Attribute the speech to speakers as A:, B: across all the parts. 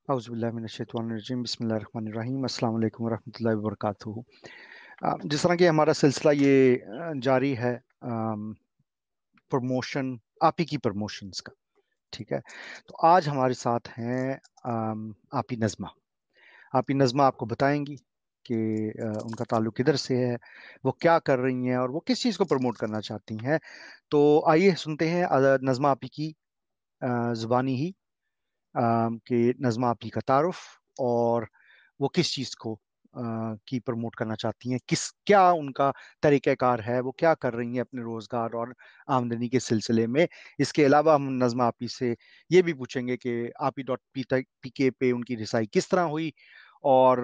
A: औज़ुबिल्लाहिमिनश्शैतानिर्रजीम बिस्मिल्लाहिर्रहमानिर्रहीम अस्सलाम वालेकुम वरहमतुल्लाहि वबरकातुहू। जिस तरह कि हमारा सिलसिला ये जारी है प्रमोशन आप ही की प्रमोशंस का। ठीक है, तो आज हमारे साथ हैं आपी नज़मा। आपी नज़मा आपको बताएंगी कि उनका ताल्लुक किधर से है, वो क्या कर रही हैं और वो किस चीज़ को प्रमोट करना चाहती हैं। तो आइए सुनते हैं नज़मा आपी की ज़ुबानी ही कि नज़मा आपी का तारुफ और वो किस चीज़ को की प्रमोट करना चाहती हैं, किस क्या उनका तरीक़ाकार है, वो क्या कर रही हैं अपने रोज़गार और आमदनी के सिलसिले में। इसके अलावा हम नज़मा आपी से ये भी पूछेंगे कि आपी.पी.के पे उनकी रिसाई किस तरह हुई और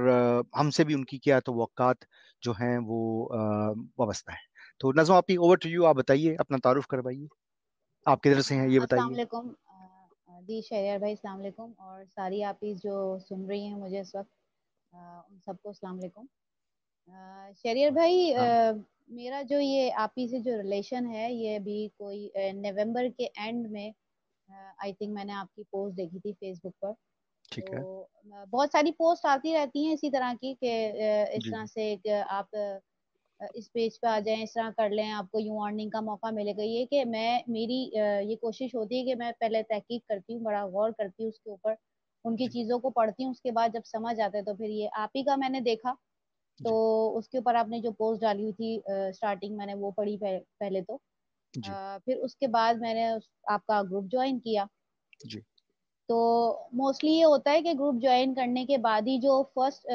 A: हमसे भी उनकी क्या तवक्कात जो हैं वो वाबस्ता है। तो नज़मा आपी, ओवर टू यू। आप बताइए, अपना तारुफ करवाइए, आप किधर से हैं ये
B: अस्सलाम
A: बताइए।
B: वालेकुम जी शहरियार भाई, अस्सलाम वालेकुम। और सारी आपीस जो सुन रही हैं मुझे इस वक्त, उन सबको अस्सलाम वालेकुम। शहरियार भाई,
A: हाँ,
B: मेरा जो ये आपी से जो रिलेशन है ये भी कोई नवंबर के एंड में, आई थिंक मैंने आपकी पोस्ट देखी थी फेसबुक पर।
A: ठीक है।
B: तो बहुत सारी पोस्ट आती रहती हैं इसी तरह की कि इस
A: जी,
B: तरह से कि आप इस पेज पे आ जाएं, इस तरह कर लें, आपको यूं अर्निंग का मौका मिलेगा। ये कि मैं मेरी ये कोशिश होती है कि मैं पहले तहकीक करती हूँ, बड़ा गौर करती हूँ उसके ऊपर, उनकी
A: जी,
B: चीज़ों को पढ़ती हूँ, उसके बाद जब समझ आता है तो फिर ये आप ही का मैंने देखा। तो
A: जी,
B: उसके ऊपर आपने जो पोस्ट डाली हुई थी स्टार्टिंग, मैंने वो पढ़ी पहले तो।
A: जी,
B: फिर उसके बाद मैंने आपका ग्रुप ज्वाइन किया।
A: जी,
B: तो मोस्टली ये होता है कि ग्रुप ज्वाइन करने के बाद ही जो फर्स्ट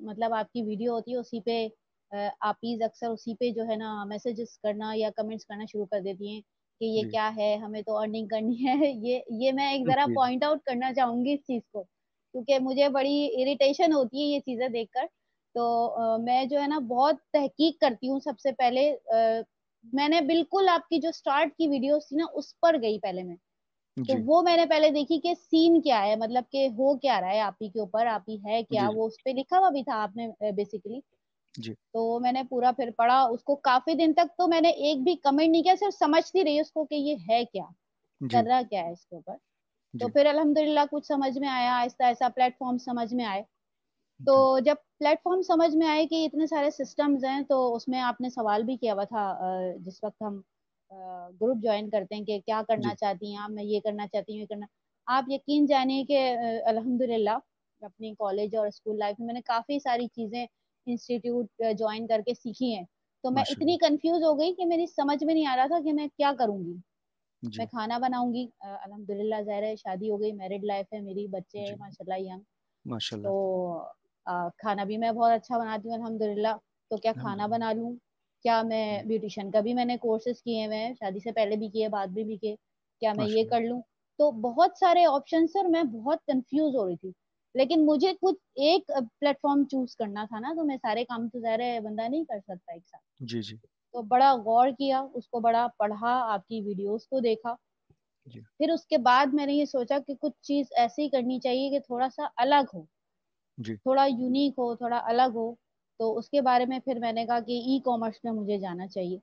B: मतलब आपकी वीडियो होती है उसी पे आप प्लीज अक्सर उसी पे जो है ना मैसेजेस करना या कमेंट्स करना शुरू कर देती हैं कि ये
A: जी,
B: क्या है, हमें तो अर्निंग करनी है। ये मैं एक जरा
A: जी,
B: पॉइंट आउट करना चाहूंगी इस चीज को, क्योंकि मुझे बड़ी इरिटेशन होती है ये चीजें देखकर। तो मैं जो है ना बहुत तहकीक करती हूँ सबसे पहले। मैंने बिल्कुल आपकी जो स्टार्ट की वीडियोस थी ना उस पर गई पहले मैं। तो
A: जी,
B: वो मैंने पहले देखी कि सीन क्या है, मतलब कि हो क्या रहा है आप ही के ऊपर, आप ही है क्या,
A: जी,
B: वो उस पे लिखा हुआ भी था आपने बेसिकली।
A: जी,
B: तो मैंने पूरा फिर पढ़ा उसको, काफी दिन तक तो मैंने एक भी कमेंट नहीं किया, सिर्फ समझती रही उसको कि ये है क्या, कर
A: जी,
B: रहा क्या है इसके ऊपर। तो
A: जी,
B: फिर अल्हम्दुलिल्लाह कुछ समझ में आया, आहिस्ता ऐसा प्लेटफॉर्म समझ में आए। तो
A: जी,
B: जब प्लेटफॉर्म समझ में आए कि इतने सारे सिस्टम्स हैं, तो उसमें आपने सवाल भी किया हुआ था जिस वक्त हम ग्रुप ज्वाइन करते हैं कि क्या करना
A: जी,
B: चाहती हैं आप, मैं ये करना चाहती हूँ, ये करना। आप यकीन जानिए कि अल्हम्दुलिल्लाह अपनी कॉलेज और स्कूल लाइफ में मैंने काफ़ी सारी चीज़ें इंस्टीट्यूट ज्वाइन करके सीखी हैं। तो मैं इतनी
A: माशाल्लाह।
B: कंफ्यूज हो गई कि मेरी समझ में नहीं आ रहा था कि मैं क्या करूँगी। मैं
A: जी,
B: खाना बनाऊंगी, अल्हम्दुलिल्लाह ज़ाहिर है शादी हो गई, मैरिड लाइफ है मेरी, बच्चे हैं
A: जी,
B: माशाल्लाह यंग।
A: माशाल्लाह।
B: तो खाना भी मैं बहुत अच्छा बनाती हूँ अल्हम्दुलिल्लाह। तो क्या खाना
A: अल्हम्दुलिल्लाह।
B: बना लूँ, क्या
A: जी,
B: मैं ब्यूटिशियन का भी मैंने कोर्सेज किए हुए हैं, शादी से पहले भी किए बाद में भी किए, क्या मैं ये
A: माशाल्लाह।
B: कर लूँ। तो बहुत सारे ऑप्शन और मैं बहुत कंफ्यूज हो रही थी। लेकिन मुझे कुछ एक प्लेटफॉर्म चूज करना था ना, तो मैं सारे काम तो ज़ाहिर है बंदा नहीं कर सकता एक साथ।
A: जी, जी,
B: तो बड़ा गौर किया उसको, बड़ा पढ़ा, आपकी वीडियोस को देखा।
A: जी,
B: फिर उसके बाद मैंने ये सोचा कि कुछ चीज ऐसी करनी चाहिए कि थोड़ा सा अलग हो,
A: जी,
B: थोड़ा यूनिक हो, थोड़ा अलग हो। तो उसके बारे में फिर मैंने कहा कि ई कॉमर्स में मुझे जाना चाहिए।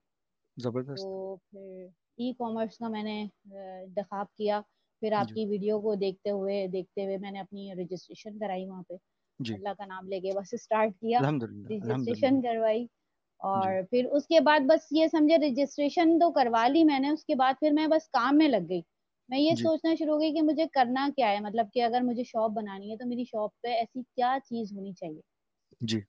A: ज़बरदस्त।
B: तो फिर ई कॉमर्स का मैंने इंतखाब किया। फिर
A: जी,
B: आपकी वीडियो को देखते हुए मैंने अपनी रजिस्ट्रेशन कराई वहाँ पे।
A: जी,
B: अल्लाह का नाम लेके बस स्टार्ट किया,
A: अल्हम्दुलिल्लाह,
B: रजिस्ट्रेशन
A: अल्हम्दुलिल्लाह।
B: करवाई।
A: जी,
B: और फिर उसके बाद बस ये समझे रजिस्ट्रेशन तो करवा ली मैंने, उसके बाद फिर मैं बस काम में लग गई। मैं ये
A: जी,
B: सोचना शुरू हो गई कि मुझे करना क्या है, मतलब कि अगर मुझे शॉप बनानी है तो मेरी शॉप पे ऐसी क्या चीज होनी चाहिए।
A: जी,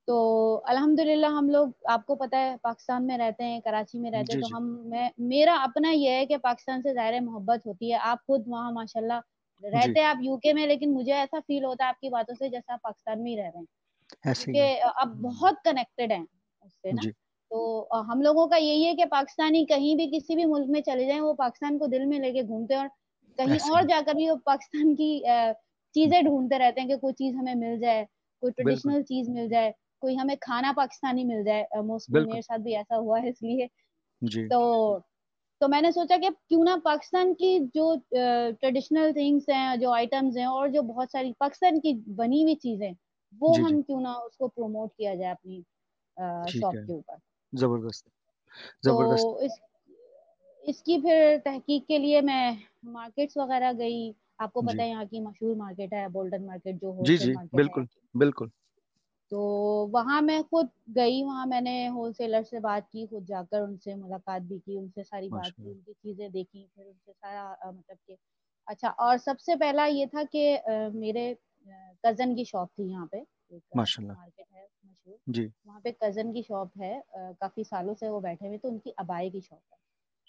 B: तो अल्हम्दुलिल्लाह हम लोग, आपको पता है, पाकिस्तान में रहते हैं, कराची में रहते हैं,
A: जी,
B: तो
A: जी,
B: मैं मेरा अपना ये है कि पाकिस्तान से ज़ाहिर है मोहब्बत होती है। आप खुद वहाँ माशाल्लाह
A: जी,
B: रहते हैं, आप यूके में, लेकिन मुझे ऐसा फील होता है आपकी बातों से जैसे आप पाकिस्तान में ही रह रहे हैं,
A: ऐसे ही है।
B: क्योंकि अब बहुत कनेक्टेड हैं उससे ना।
A: जी,
B: तो हम लोगों का यही है कि पाकिस्तानी कहीं भी किसी भी मुल्क में चले जाएं, वो पाकिस्तान को दिल में लेके घूमते हैं, और कहीं
A: ऐसे
B: और
A: ही।
B: जाकर भी वो पाकिस्तान की चीजें ढूंढते रहते हैं कि कोई चीज हमें मिल जाए, कोई
A: बिल्कुल,
B: ट्रेडिशनल चीज मिल जाए, कोई हमें खाना पाकिस्तानी मिल जाए। मोस्टली
A: बिल्कुल।
B: मेरे साथ भी ऐसा हुआ है इसलिए।
A: जी,
B: तो मैंने सोचा कि अब क्यों ना पाकिस्तान की जो ट्रेडिशनल थिंग्स हैं, जो आइटम्स हैं, और जो बहुत सारी पाकिस्तान की बनी हुई चीजें, वो
A: जी, जी,
B: हम क्यों ना उसको प्रमोट किया जाए अपनी
A: ठीक
B: शॉप
A: है।
B: के ऊपर।
A: ज़बरदस्त,
B: तो
A: ज़बरदस्त।
B: इसकी फिर तहकीक के लिए मैं मार्केट्स वगैरह गई, आपको पता
A: जी
B: है यहाँ की मशहूर मार्केट है बोल्टन मार्केट, जो
A: जी
B: होलसेल
A: जी,
B: मार्केट है यहाँ
A: बिल्कुल
B: की।
A: बिल्कुल।
B: तो वहां मैं खुद गई, वहां मैंने होलसेलर से बात की, खुद जाकर उनसे मुलाकात भी की, उनसे सारी बात की,
A: माशाल्लाह।
B: उनकी चीजें देखी, फिर उनसे सारा मतलब कि अच्छा। और सबसे पहला ये था कि मेरे कजन की शॉप थी यहाँ पे, एक
A: माशाल्लाह।
B: मार्केट है मशहूर,
A: जी।
B: वहाँ पे कजन की शॉप है, काफी सालों से वो बैठे हुए, तो उनकी अबाई की शॉप है।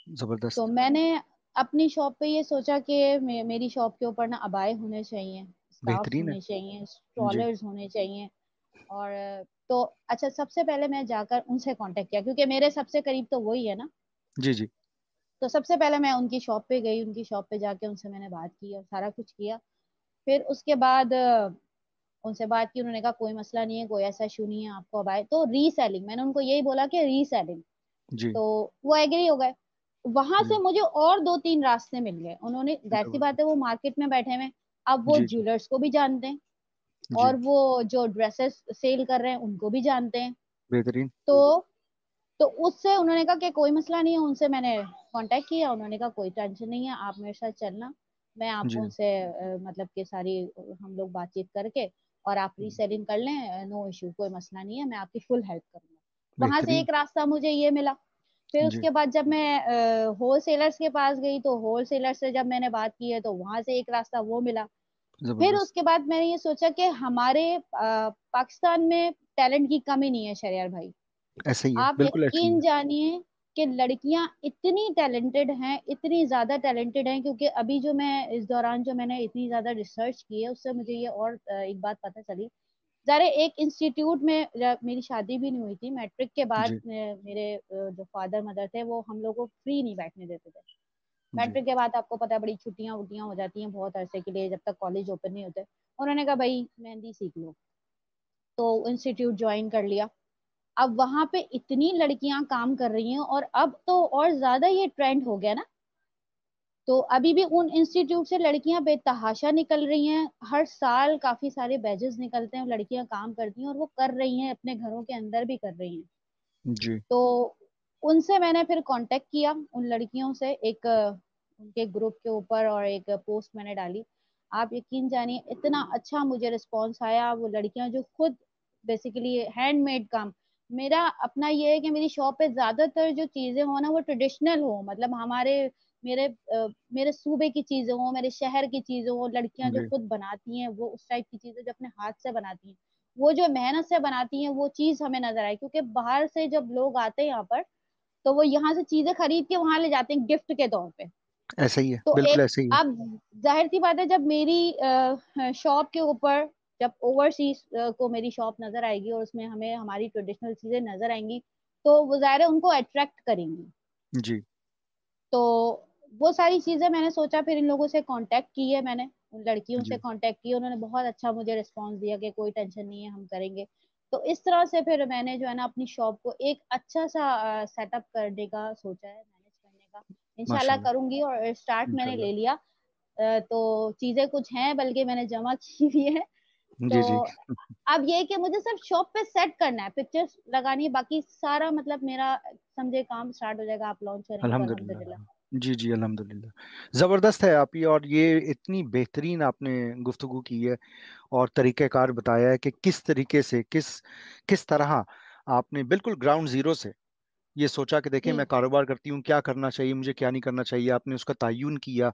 B: तो
A: जबरदस्त।
B: मैंने अपनी शॉप पे ये सोचा कि मेरी शॉप के ऊपर ना अबाए होने चाहिए, स्कार्फ्स
A: बेहतरीन है।
B: होने चाहिए,
A: जी
B: स्ट्रॉलर्स होने चाहिए। और तो अच्छा, सबसे पहले मैं जाकर उनसे कांटेक्ट किया, क्योंकि मेरे सबसे करीब तो वही है ना।
A: जी जी
B: तो सबसे पहले मैं उनकी शॉप पे गई, उनकी शॉप पे जाके उनसे मैंने बात की और सारा कुछ किया। फिर उसके बाद उनसे बात की, उन्होंने कहा कोई मसला नहीं है, कोई ऐसा इशू नहीं है, आपको अब आए तो रीसेलिंग, मैंने उनको यही बोला कि रीसेलिंग।
A: जी
B: तो वो एग्री हो गए। वहां से
A: जी।
B: मुझे और दो तीन रास्ते मिल गए, उन्होंने, जाहिर सी बात है
A: जबरदस्त।
B: वो मार्केट में बैठे हुए हैं, अब वो
A: जी जी
B: ज्वेलर्स को भी जानते हैं,
A: जी।
B: और वो जो ड्रेसेस सेल कर रहे हैं उनको भी जानते हैं।
A: बेहतरीन।
B: तो तो उससे उन्होंने कहा कि कोई मसला नहीं है, उनसे मैंने कांटेक्ट किया, उन्होंने कहा कोई टेंशन नहीं है, आप मेरे साथ चलना, मैं आपको
A: जी।
B: उनसे मतलब कि सारी हम लोग बातचीत करके और आप रीसेलिंग कर लें, नो इशू, कोई मसला नहीं है, मैं आपकी फुल हेल्प करूंगा। वहां से
A: बेहतरीन।
B: एक रास्ता मुझे ये मिला। फिर
A: जी।
B: उसके बाद जब मैं होल सेलर्स के पास गई, तो होल सेलर से जब मैंने बात की है, तो वहां से एक रास्ता वो मिला। फिर
A: जबरदस्त।
B: उसके बाद मैंने ये सोचा कि हमारे पाकिस्तान में टैलेंट की कमी नहीं है शरियार भाई।
A: ऐसा ही है,
B: आप
A: बिल्कुल ऐसा ही
B: यकीन
A: है।
B: जानिए कि लड़कियां इतनी टैलेंटेड हैं, इतनी ज्यादा टैलेंटेड हैं, क्योंकि अभी जो मैं इस दौरान जो मैंने इतनी ज्यादा रिसर्च की है, उससे मुझे ये और एक बात पता चली। ज़रा एक इंस्टीट्यूट में, जब मेरी शादी भी नहीं हुई थी, मैट्रिक के बाद
A: जी
B: मेरे जो फादर मदर थे वो हम लोग को फ्री नहीं बैठने देते थे।
A: जी
B: मैट्रिक के बाद आपको पता है बड़ी छुट्टियां उट्टियां हो जाती हैं बहुत अरसे के लिए, जब तक कॉलेज ओपन नहीं होते। उन्होंने कहा भाई मेहंदी सीख लो, तो इंस्टीट्यूट ज्वाइन कर लिया। अब वहां पे इतनी लड़कियां काम कर रही हैं, और अब तो और ज्यादा ये ट्रेंड हो गया ना। तो अभी भी उन इंस्टीट्यूट से लड़कियां बेतहाशा निकल रही हैं, हर साल काफी सारे बैचेस निकलते हैं, लड़कियां काम करती हैं, और वो कर रही हैं, अपने घरों के अंदर भी कर रही हैं।
A: जी
B: तो उनसे मैंने फिर कांटेक्ट किया, उन लड़कियों से, एक उनके ग्रुप के ऊपर, और एक पोस्ट मैंने डाली। आप यकीन जानिए इतना अच्छा मुझे रिस्पॉन्स आया, वो लड़कियां जो खुद बेसिकली हैंडमेड काम। मेरा अपना ये है कि मेरी शॉप पे ज्यादातर जो चीजें हो ना, वो ट्रेडिशनल हो, मतलब हमारे मेरे मेरे सूबे की चीजें हो, मेरे शहर की चीजें हो, लड़कियां जो
A: जी।
B: खुद बनाती हैं वो उस टाइप की चीजें जो अपने हाथ से बनाती हैं, वो जो मेहनत से बनाती हैं, वो चीज हमें नजर आए। क्योंकि बाहर से जब लोग आते हैं यहाँ पर, तो वो यहाँ से चीजें खरीद के वहां ले जाते हैं गिफ्ट के तौर पे।
A: ऐसा ही है,
B: तो
A: बिल्कुल
B: एक,
A: ऐसा ही है।
B: अब जाहिर सी बात है, जब मेरी शॉप के ऊपर, जब ओवरसीज को मेरी शॉप नजर आएगी और उसमें हमें हमारी ट्रेडिशनल चीजें नजर आएंगी, तो वो जाहिर है उनको अट्रैक्ट करेंगी।
A: जी
B: तो वो सारी चीजें मैंने सोचा, फिर इन लोगों से कांटेक्ट की है मैंने, उन लड़कियों से
A: जी।
B: कांटेक्ट किया, उन्होंने बहुत अच्छा मुझे रिस्पांस दिया कि कोई टेंशन नहीं है, हम करेंगे। तो इस तरह से फिर मैंने जो है ना अपनी शॉप को एक अच्छा सा सेटअप करने का सोचा है, मैनेज करने का। इंशाल्लाह
A: माशाल्लाह।
B: करूंगी, और स्टार्ट मैंने
A: इंशाल्लाह।
B: ले लिया। तो चीजें कुछ हैं, बल्कि मैंने जमा की भी है।
A: जी
B: तो
A: जी।
B: अब ये है कि मुझे सिर्फ शॉप पे सेट करना है, पिक्चर्स लगानी है, बाकी सारा मतलब मेरा समझे काम स्टार्ट हो जाएगा, आप लॉन्च करेंगे तो अल्हम्दुलिल्लाह।
A: अल्हम्दुलिल्लाह। जी जी अल्हम्दुलिल्लाह। ज़बरदस्त है आप ही, और ये इतनी बेहतरीन आपने गुफ्तगू की है और तरीक़ेकार बताया है कि किस तरीके से, किस तरह आपने बिल्कुल ग्राउंड ज़ीरो से ये सोचा कि देखें मैं
B: जी
A: कारोबार करती हूँ, क्या करना चाहिए मुझे, क्या नहीं करना चाहिए, आपने उसका तय्युन किया।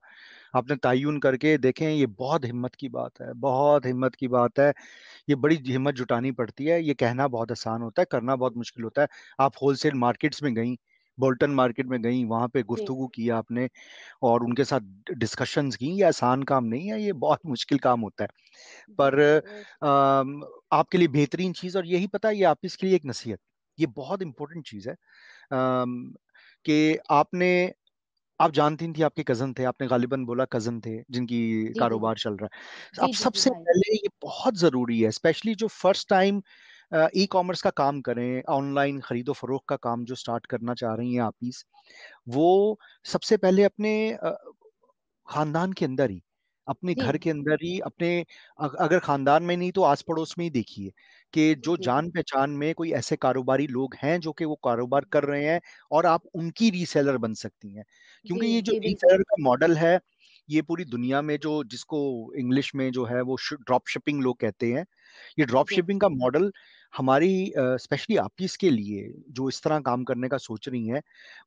A: आपने तय्युन करके देखें, ये बहुत हिम्मत की बात है, बहुत हिम्मत की बात है। ये बड़ी हिम्मत जुटानी पड़ती है, ये कहना बहुत आसान होता है, करना बहुत मुश्किल होता है। आप होलसेल मार्केट्स में गई, बोल्टन मार्केट में गई, वहां पे
B: जी
A: गुफ्तगू किया आपने और उनके साथ डिस्कशंस की। ये आसान काम नहीं है, ये बहुत मुश्किल काम होता है।
B: जी
A: पर
B: जी
A: आपके लिए बेहतरीन चीज, और यही पता है, ये आप इसके लिए एक नसीहत, ये बहुत इंपॉर्टेंट चीज है। कि आप जानती थी, आपके कजन थे, आपने गालिबन बोला कजन थे जिनकी
B: जी जी जी
A: कारोबार चल रहा है। अब
B: जी जी जी
A: सबसे
B: भाई।
A: पहले ये बहुत जरूरी है, स्पेशली जो फर्स्ट टाइम ई कॉमर्स का काम करें, ऑनलाइन खरीदो फरोख्त का काम जो स्टार्ट करना चाह रही हैं आप इस, वो सबसे पहले अपने खानदान के अंदर ही, अपने
B: जी
A: घर के अंदर ही, अपने अगर खानदान में नहीं तो आस पड़ोस में ही देखिए कि
B: जी
A: जो
B: जी
A: जान पहचान में कोई ऐसे कारोबारी लोग हैं जो कि वो कारोबार कर रहे हैं, और आप उनकी रीसेलर बन सकती हैं।
B: जी
A: क्योंकि ये जो
B: जी बिल्कुल।
A: रीसेलर का मॉडल है, ये पूरी दुनिया में जो, जिसको इंग्लिश में जो है वो ड्रॉप शिपिंग लोग कहते हैं, ये
B: जी
A: ड्रॉप
B: जी
A: शिपिंग का मॉडल हमारी स्पेशली आप इसके लिए जो इस तरह काम करने का सोच रही हैं,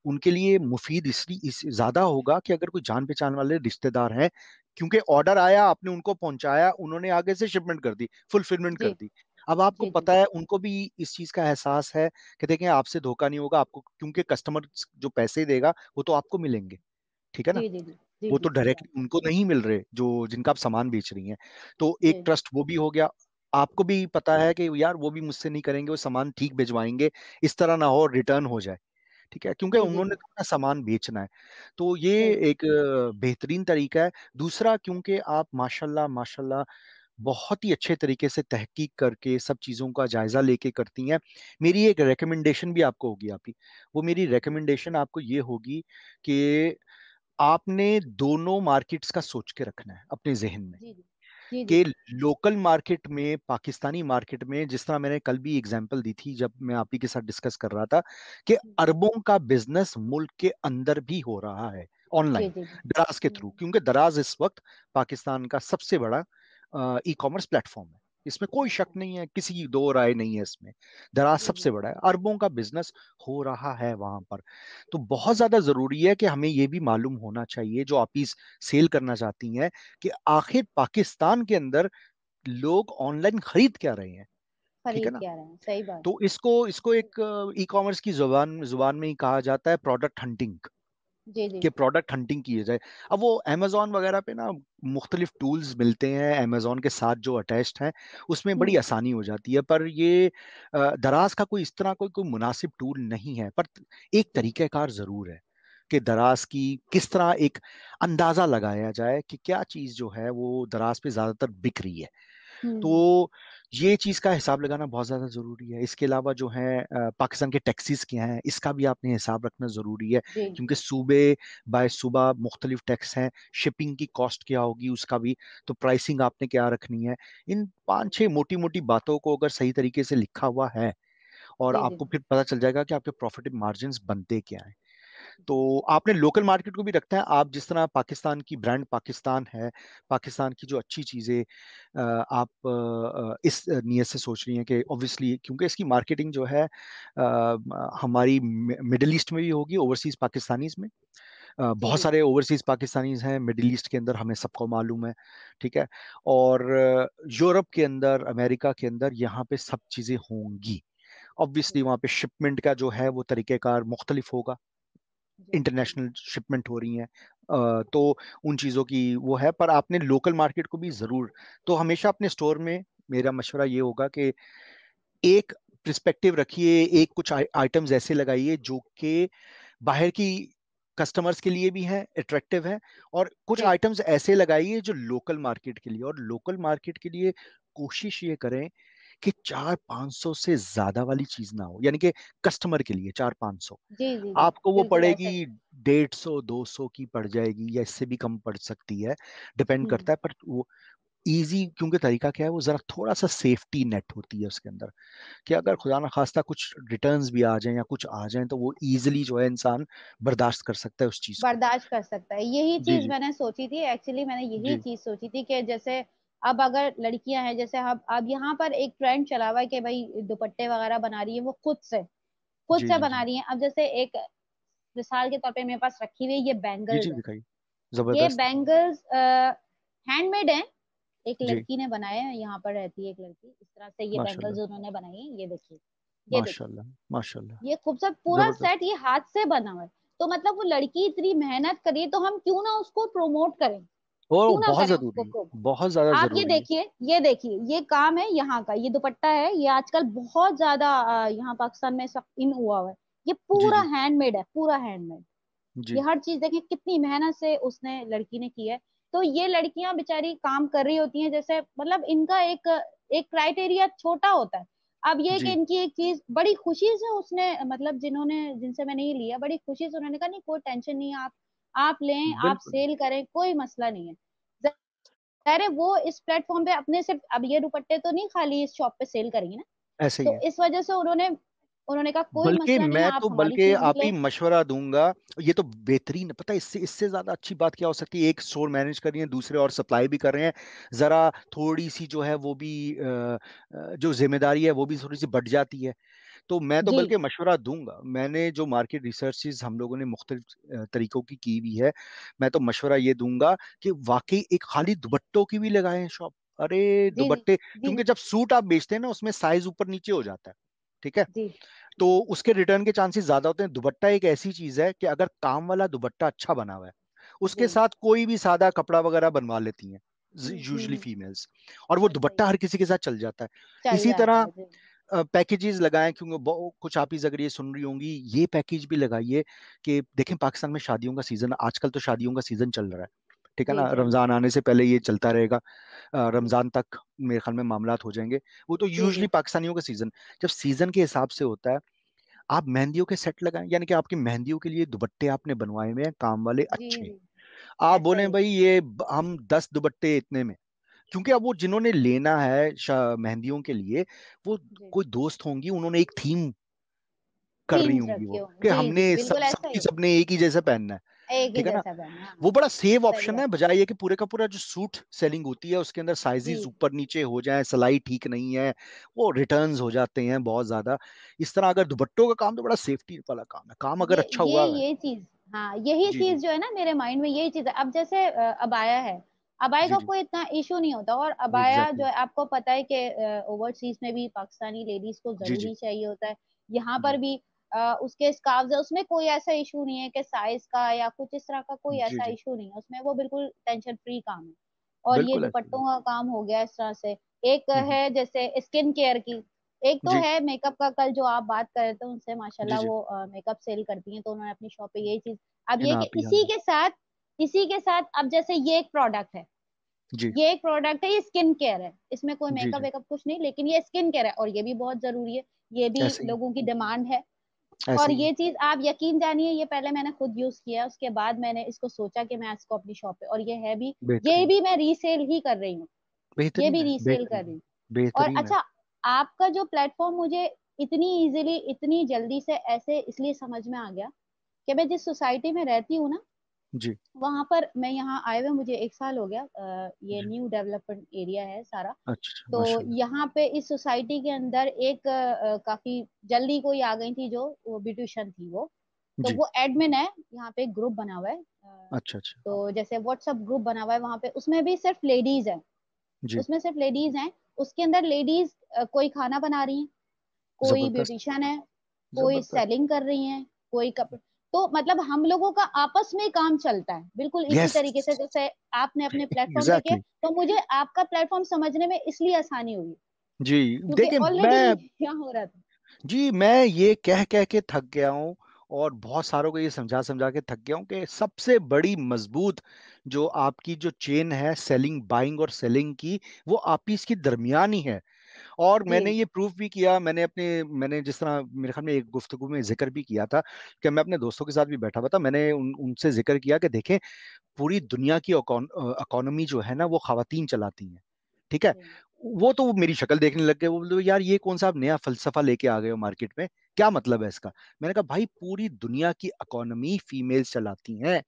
A: उनके लिए मुफीद इसलिए इस ज्यादा होगा कि अगर कोई जान पहचान वाले रिश्तेदार हैं, क्योंकि ऑर्डर आया, आपने उनको पहुंचाया, उन्होंने आगे से शिपमेंट कर दी, फुलफिलमेंट
B: जी
A: कर दी। अब आपको
B: जी जी
A: पता है, उनको भी इस चीज का एहसास है कि देखें आपसे धोखा नहीं होगा आपको, क्योंकि कस्टमर जो पैसे देगा वो तो आपको मिलेंगे, ठीक है ना।
B: जी जी जी जी
A: वो
B: जी
A: तो
B: सही बात।
A: डायरेक्टली उनको नहीं मिल रहे जो जिनका आप सामान बेच रही हैं। तो एक
B: जी जी
A: ट्रस्ट वो भी हो गया। आपको भी पता है कि यार वो भी मुझसे नहीं करेंगे, वो सामान ठीक भिजवाएंगे, इस तरह ना हो रिटर्न हो जाए, ठीक है, क्योंकि
B: जी जी
A: उन्होंने
B: जी
A: तो अपना सामान बेचना है। तो ये
B: जी
A: एक बेहतरीन तरीका है। दूसरा, क्योंकि आप माशाल्लाह माशाल्लाह बहुत ही अच्छे तरीके से तहकीक करके सब चीज़ों का जायजा लेके करती हैं। मेरी एक रिकमेंडेशन भी आपको होगी, आप ही, वो मेरी रिकमेंडेशन आपको ये होगी कि आपने दोनों मार्केट्स का सोच के रखना है अपने जहन में,
B: जी जी जी
A: कि लोकल मार्केट में, पाकिस्तानी मार्केट में, जिस तरह मैंने कल भी एग्जांपल दी थी जब मैं आप ही के साथ डिस्कस कर रहा था, कि
B: जी
A: अरबों का बिजनेस मुल्क के अंदर भी हो रहा है
B: जी
A: ऑनलाइन,
B: जी जी
A: दराज के थ्रू, क्योंकि दराज इस वक्त पाकिस्तान का सबसे बड़ा ई कॉमर्स प्लेटफॉर्म है। इसमें कोई शक
B: अच्छा
A: नहीं है, किसी की दो राय नहीं है इसमें। दराज
B: जी जी
A: सबसे बड़ा है, अरबों का बिजनेस हो रहा है वहां पर। तो बहुत
B: जी
A: ज्यादा जरूरी है कि हमें ये भी मालूम होना चाहिए, जो आप इस सेल करना चाहती हैं, कि आखिर पाकिस्तान के अंदर लोग ऑनलाइन खरीद क्या रहे हैं, ठीक है
B: खरीद
A: ना।
B: क्या रहे हैं, सही बात।
A: तो इसको इसको एक ई कॉमर्स की जुबान जुबान में ही कहा जाता है प्रोडक्ट हंटिंग,
B: जी जी
A: कि प्रोडक्ट हंटिंग की जाए। अब वो अमेजोन वगैरह पे ना मुख्तलिफ टूल्स मिलते हैं अमेजोन के साथ जो अटैच्ड हैं, उसमें बड़ी
B: हम्म
A: आसानी हो जाती है। पर ये दराज का कोई इस तरह कोई मुनासिब टूल नहीं है, पर एक तरीक़ाकार ज़रूर है कि दराज की किस तरह एक अंदाज़ा लगाया जाए कि क्या चीज़ जो है वो दराज पे ज़्यादातर बिक रही है।
B: हम्म
A: तो ये चीज़ का हिसाब लगाना बहुत ज़्यादा ज़रूरी है। इसके अलावा जो है पाकिस्तान के टैक्सीज क्या हैं, इसका भी आपने हिसाब रखना ज़रूरी है,
B: जी
A: क्योंकि सूबे बाय सूबा मुख्तलिफ टैक्स हैं। शिपिंग की कॉस्ट क्या होगी उसका भी, तो प्राइसिंग आपने क्या रखनी है। इन
B: जी
A: पांच छह मोटी मोटी बातों को अगर सही तरीके से लिखा हुआ है, और
B: जी जी
A: आपको फिर पता चल जाएगा कि आपके प्रॉफिट मार्जिन बनते क्या हैं। तो
B: जी
A: आपने लोकल मार्केट को भी रखना है। आप जिस तरह पाकिस्तान की ब्रांड पाकिस्तान है, पाकिस्तान की जो अच्छी चीज़ें आप इस नियत से सोच रही हैं कि ऑब्वियसली, क्योंकि इसकी मार्केटिंग जो है हमारी मिडिल ईस्ट में भी होगी, ओवरसीज पाकिस्तानीज में।
B: जी
A: बहुत
B: जी
A: सारे ओवरसीज पाकिस्तानीज हैं मिडिल ईस्ट के अंदर, हमें सबको मालूम है, ठीक है। और यूरोप के अंदर, अमेरिका के अंदर, यहाँ पे सब चीज़ें होंगी। ऑब्वियसली वहाँ पे शिपमेंट का जो है वो तरीक़ेकार मुख्तलिफ होगा,
B: जी जी
A: इंटरनेशनल शिपमेंट हो रही हैं, तो उन चीज़ों की वो है। पर आपने लोकल मार्केट को भी ज़रूर, तो हमेशा अपने स्टोर में मेरा मशवरा ये होगा कि एक पर्सपेक्टिव रखिए, एक कुछ आइटम्स ऐसे लगाइए जो कि बाहर की कस्टमर्स के लिए भी हैं, अट्रैक्टिव हैं, और कुछ
B: जी
A: आइटम्स ऐसे लगाइए जो लोकल मार्केट के लिए, और लोकल मार्केट के लिए कोशिश ये करें कि 400-500 से ज्यादा वाली चीज ना हो, यानी कि कस्टमर के लिए 400-500।
B: जी जी जी
A: आपको वो
B: बिल्कुल ऐसा ही।
A: पड़ेगी 150-200 की पड़ जाएगी, या इससे भी कम पड़ सकती है, डिपेंड
B: हम्म
A: करता है। पर वो इजी, क्योंकि तरीका क्या है, वो जरा थोड़ा सा सेफ्टी नेट होती है उसके अंदर, कि अगर
B: जी
A: खुदा ना खास्ता कुछ रिटर्न्स भी आ जाएं या कुछ आ जाएं, तो वो इजीली जो है इंसान बर्दाश्त कर सकता है उस चीज को।
B: बर्दाश्त कर सकता है, यही
A: जी
B: चीज
A: जी
B: मैंने सोची थी एक्चुअली। मैंने यही
A: जी
B: चीज सोची थी कि जैसे अब अगर लड़कियां हैं, जैसे अब यहाँ पर एक ट्रेंड चला हुआ है कि भाई दुपट्टे वगैरह बना रही है वो खुद
A: जी
B: से
A: जी
B: बना
A: जी
B: रही है। अब जैसे एक मिसाल के तौर पे मेरे पास रखी हुई ये
A: जी
B: बैंगल्स
A: जी
B: है।
A: दिखाइए,
B: ये
A: जबरदस्त।
B: बैंगल्स हैंडमेड है, एक
A: जी,
B: लड़की ने बनाए हैं, यहाँ पर रहती है एक लड़की, इस तरह से ये बैंगल्स
A: माशाल्लाह
B: उन्होंने बनाई है। ये देखिए, ये देखिए,
A: माशाल्लाह माशाल्लाह,
B: ये खूबसूरत पूरा
A: जबरदस्त।
B: सेट ये हाथ से बना हुआ है। तो मतलब वो लड़की इतनी मेहनत करी है, तो हम क्यों ना उसको प्रमोट करें,
A: और
B: क्यों ना
A: बहुत
B: करें उसको
A: जरूरी है,
B: प्रमोट।
A: बहुत ज्यादा
B: आप ये
A: जरूरी है।
B: देखिए, ये देखिए, ये काम है यहाँ का, ये दुपट्टा है, ये आजकल बहुत ज्यादा यहाँ पाकिस्तान में सब इन हुआ हुआ है। ये
A: जी
B: पूरा
A: जी
B: हैंडमेड है, पूरा हैंडमेड। ये
A: जी
B: हर चीज देखें कितनी मेहनत से उसने लड़की ने की है। तो ये लड़कियां बेचारी काम कर रही होती हैं, जैसे मतलब इनका एक एक क्राइटेरिया छोटा होता है। अब ये कि
A: जी,
B: इनकी एक चीज बड़ी खुशी से उसने, मतलब जिन्होंने, जिनसे मैंने ये लिया, बड़ी खुशी से उन्होंने कहा नहीं कोई टेंशन नहीं है, आप लें, आप
A: बिल्कुल
B: सेल करें, कोई मसला नहीं है। जाहिर है वो इस प्लेटफॉर्म पे अपने सिर्फ अब ये दुपट्टे तो नहीं खाली इस शॉप पे सेल करेंगे ना।
A: ऐसे ही
B: तो
A: है।
B: इस वजह से उन्होंने उन्होंने कहा कोई
A: बल्कि
B: मसला नहीं है,
A: मैं
B: आप
A: तो
B: हमारी
A: बल्कि
B: चीज
A: आप ही
B: लें।
A: मशवरा दूंगा। ये तो बेहतरीन है, पता है इससे ज्यादा अच्छी बात क्या हो सकती है? एक स्टोर मैनेज कर रही है, दूसरे और सप्लाई भी कर रहे हैं। जरा थोड़ी सी जो है वो भी जो जिम्मेदारी है वो भी थोड़ी सी बढ़ जाती है। तो मैं तो
B: जी
A: बल्कि मशवरा दूंगा। मैंने जो मार्केट रिसर्चेज हम लोगों ने मुख्तलिफ तरीकों की हुई है, मैं तो मशवरा ये दूंगा कि वाकई एक खाली दुपट्टों की भी लगाएं शॉप। अरे
B: जी
A: दुपट्टे,
B: जी
A: क्योंकि जब सूट आप बेचते हैं ना उसमें साइज ऊपर नीचे हो जाता है, ठीक है?
B: जी
A: तो
B: जी
A: उसके रिटर्न के चांसेस ज्यादा होते हैं। दुपट्टा एक ऐसी चीज है कि अगर काम वाला दुपट्टा अच्छा बना हुआ है,
B: जी
A: उसके साथ कोई भी सादा कपड़ा वगैरह बनवा लेती हैं यूजुअली
B: हम्म।
A: फीमेल्स, और वो
B: सही
A: दुपट्टा हर किसी के साथ चल जाता है।
B: चल
A: इसी
B: जाता
A: तरह
B: है। जी
A: पैकेजेस लगाएं, क्योंकि कुछ आप ही अगर ये सुन रही होंगी, ये पैकेज भी लगाइए कि देखें पाकिस्तान में शादियों का सीजन, आजकल तो शादियों का सीजन चल रहा है, ठीक है
B: जी
A: ना?
B: जी
A: रमजान आने से पहले ये चलता रहेगा।
B: जी
A: रमजान तक मेरे ख्याल में मामलात हो जाएंगे। वो तो
B: जी
A: यूजुअली
B: जी
A: पाकिस्तानियों का सीजन, जब सीजन के हिसाब से होता है, आप मेहंदियों के सेट लगाएं, यानी कि आपकी मेहंदियों के लिए दुपट्टे आपने बनवाए हुए हैं काम वाले
B: जी
A: अच्छे।
B: जी
A: आप
B: ऐसा
A: बोले
B: ही।
A: भाई ये हम 10 दुपट्टे इतने में, क्योंकि अब वो जिन्होंने लेना है मेहंदियों के लिए, वो
B: जी
A: कोई दोस्त होंगी, उन्होंने एक थीम कर रही
B: थीम्स
A: होंगी
B: रखी
A: वो,
B: हो।
A: कि
B: जी
A: हमने
B: जी
A: सब
B: बिल्कुल ऐसा ही
A: सबकी
B: है।
A: सबने एक ही जैसा पहनना है,
B: एक ही
A: ठीक है ना?
B: जैसा बना, हाँ।
A: वो बड़ा सेव
B: सही
A: ऑप्शन है,
B: बात।
A: बजाय ये कि पूरे का पूरा जो सूट सेलिंग होती है उसके अंदर
B: जी
A: साइजेस ऊपर नीचे हो जाए, सिलाई ठीक नहीं है, वो रिटर्न्स हो जाते हैं बहुत ज्यादा। इस तरह अगर दुपट्टों का काम तो बड़ा सेफ्टी वाला काम है, काम अगर
B: ये
A: अच्छा
B: ये
A: हुआ है।
B: ये चीज, हाँ यही
A: जी जी
B: चीज जो है ना मेरे माइंड में, यही चीज है। अब जैसे अबाया है, अबाया
A: जी
B: का
A: जी।
B: कोई इतना इशू नहीं होता। और अबाया जो
A: एग्जैक्टली।
B: है आपको पता है कि ओवरसीज में भी पाकिस्तानी लेडीज को
A: जी जी
B: जरूरी चाहिए होता है। यहाँ पर
A: जी
B: भी उसके स्कार्फ है, उसमें कोई ऐसा इशू नहीं है कि साइज का या कुछ इस तरह का, कोई
A: जी
B: ऐसा
A: जी।
B: इशू नहीं है उसमें, वो बिल्कुल टेंशन फ्री काम है। और ये
A: बिल्कुल ऐसे ही।
B: दुपट्टों का काम हो गया इस तरह से। एक
A: हम्म,
B: है जैसे स्किन केयर की, एक तो
A: जी
B: है मेकअप का। कल जो आप बात कर रहे थे उनसे,
A: जी
B: माशाल्लाह
A: जी।
B: वो मेकअप सेल करती हैं, तो उन्होंने अपनी शॉप पे यही चीज। अब
A: इन
B: ये कि
A: आप ही, हाँ जी।
B: इसी के साथ अब जैसे ये एक प्रोडक्ट है,
A: जी
B: ये एक प्रोडक्ट है, ये स्किन केयर है, इसमें कोई
A: जी
B: मेकअप
A: जी।
B: वेकअप कुछ नहीं, लेकिन ये स्किन केयर है और ये भी बहुत जरूरी है। ये भी
A: ऐसे ही,
B: लोगों की डिमांड है। और
A: ऐसे ही है।
B: ये चीज आप यकीन जानिए, ये पहले मैंने खुद यूज किया, उसके बाद मैंने इसको सोचा कि मैं इसको अपनी शॉप पे, और ये है भी, ये
A: बेहतरीन।
B: भी मैं रीसेल ही कर रही हूँ। ये भी
A: बेहतरीन है,
B: रीसेल कर
A: बेहतरीन
B: रही
A: है।
B: हूँ। और
A: बेहतरीन है।
B: अच्छा, आपका जो प्लेटफॉर्म मुझे इतनी इजीली, इतनी जल्दी से ऐसे इसलिए समझ में आ गया कि मैं जिस सोसाइटी में रहती हूँ ना,
A: जी
B: वहां पर मैं यहाँ आए हुए मुझे 1 साल हो गया। ये
A: जी।
B: न्यू डेवलपमेंट एरिया है सारा।
A: अच्छा,
B: तो
A: माशाल्लाह।
B: यहाँ पे इस सोसाइटी के अंदर एक काफी जल्दी कोई आ गई थी, जो वो ब्यूटिशियन थी वो। तो
A: जी।
B: वो एडमिन है, यहाँ पे एक ग्रुप बना हुआ है।
A: अच्छा अच्छा।
B: तो जैसे व्हाट्सएप ग्रुप बना हुआ है वहां पे, उसमें भी सिर्फ लेडीज है।
A: जी।
B: उसमें सिर्फ लेडीज हैं। उसके अंदर लेडीज कोई खाना बना रही हैं, कोई
A: जबरदस्त।
B: ब्यूटिशियन है, कोई
A: जबरदस्त।
B: सेलिंग कर रही हैं, कोई कप तो मतलब हम लोगों का आपस में काम चलता है बिल्कुल इसी
A: यस।
B: तरीके से जैसे आपने अपने प्लेटफॉर्म पे किया।
A: एग्जैक्टली।
B: तो मुझे आपका प्लेटफॉर्म समझने में इसलिए आसानी हुई,
A: जी।
B: क्योंकि
A: देखिए
B: ऑलरेडी
A: मैं,
B: यहाँ हो रहा था।
A: जी मैं ये कह कह के थक गया हूँ, और बहुत सारों को ये समझा समझा के थक गया हूँ कि सबसे बड़ी मजबूत जो आपकी जो चेन है सेलिंग, बाइंग और सेलिंग की, वो आप ही इसकी दरमियान ही है। और
B: जी
A: मैंने ये प्रूफ भी किया, मैंने जिस तरह मेरे ख्याल में एक गुफ्तगू में जिक्र भी किया था कि मैं अपने दोस्तों के साथ भी बैठा हुआ था, मैंने उनसे जिक्र किया कि देखें पूरी दुनिया की इकोनॉमी जो है ना वो खवातीन चलाती हैं, ठीक है?
B: जी
A: वो तो मेरी शक्ल देखने लग गए, वो बोले यार ये कौन सा आप नया फलसफा लेके आ गए हो मार्केट में, क्या मतलब है इसका? मैंने कहा भाई पूरी दुनिया की इकोनॉमी फीमेल्स चलाती हैं।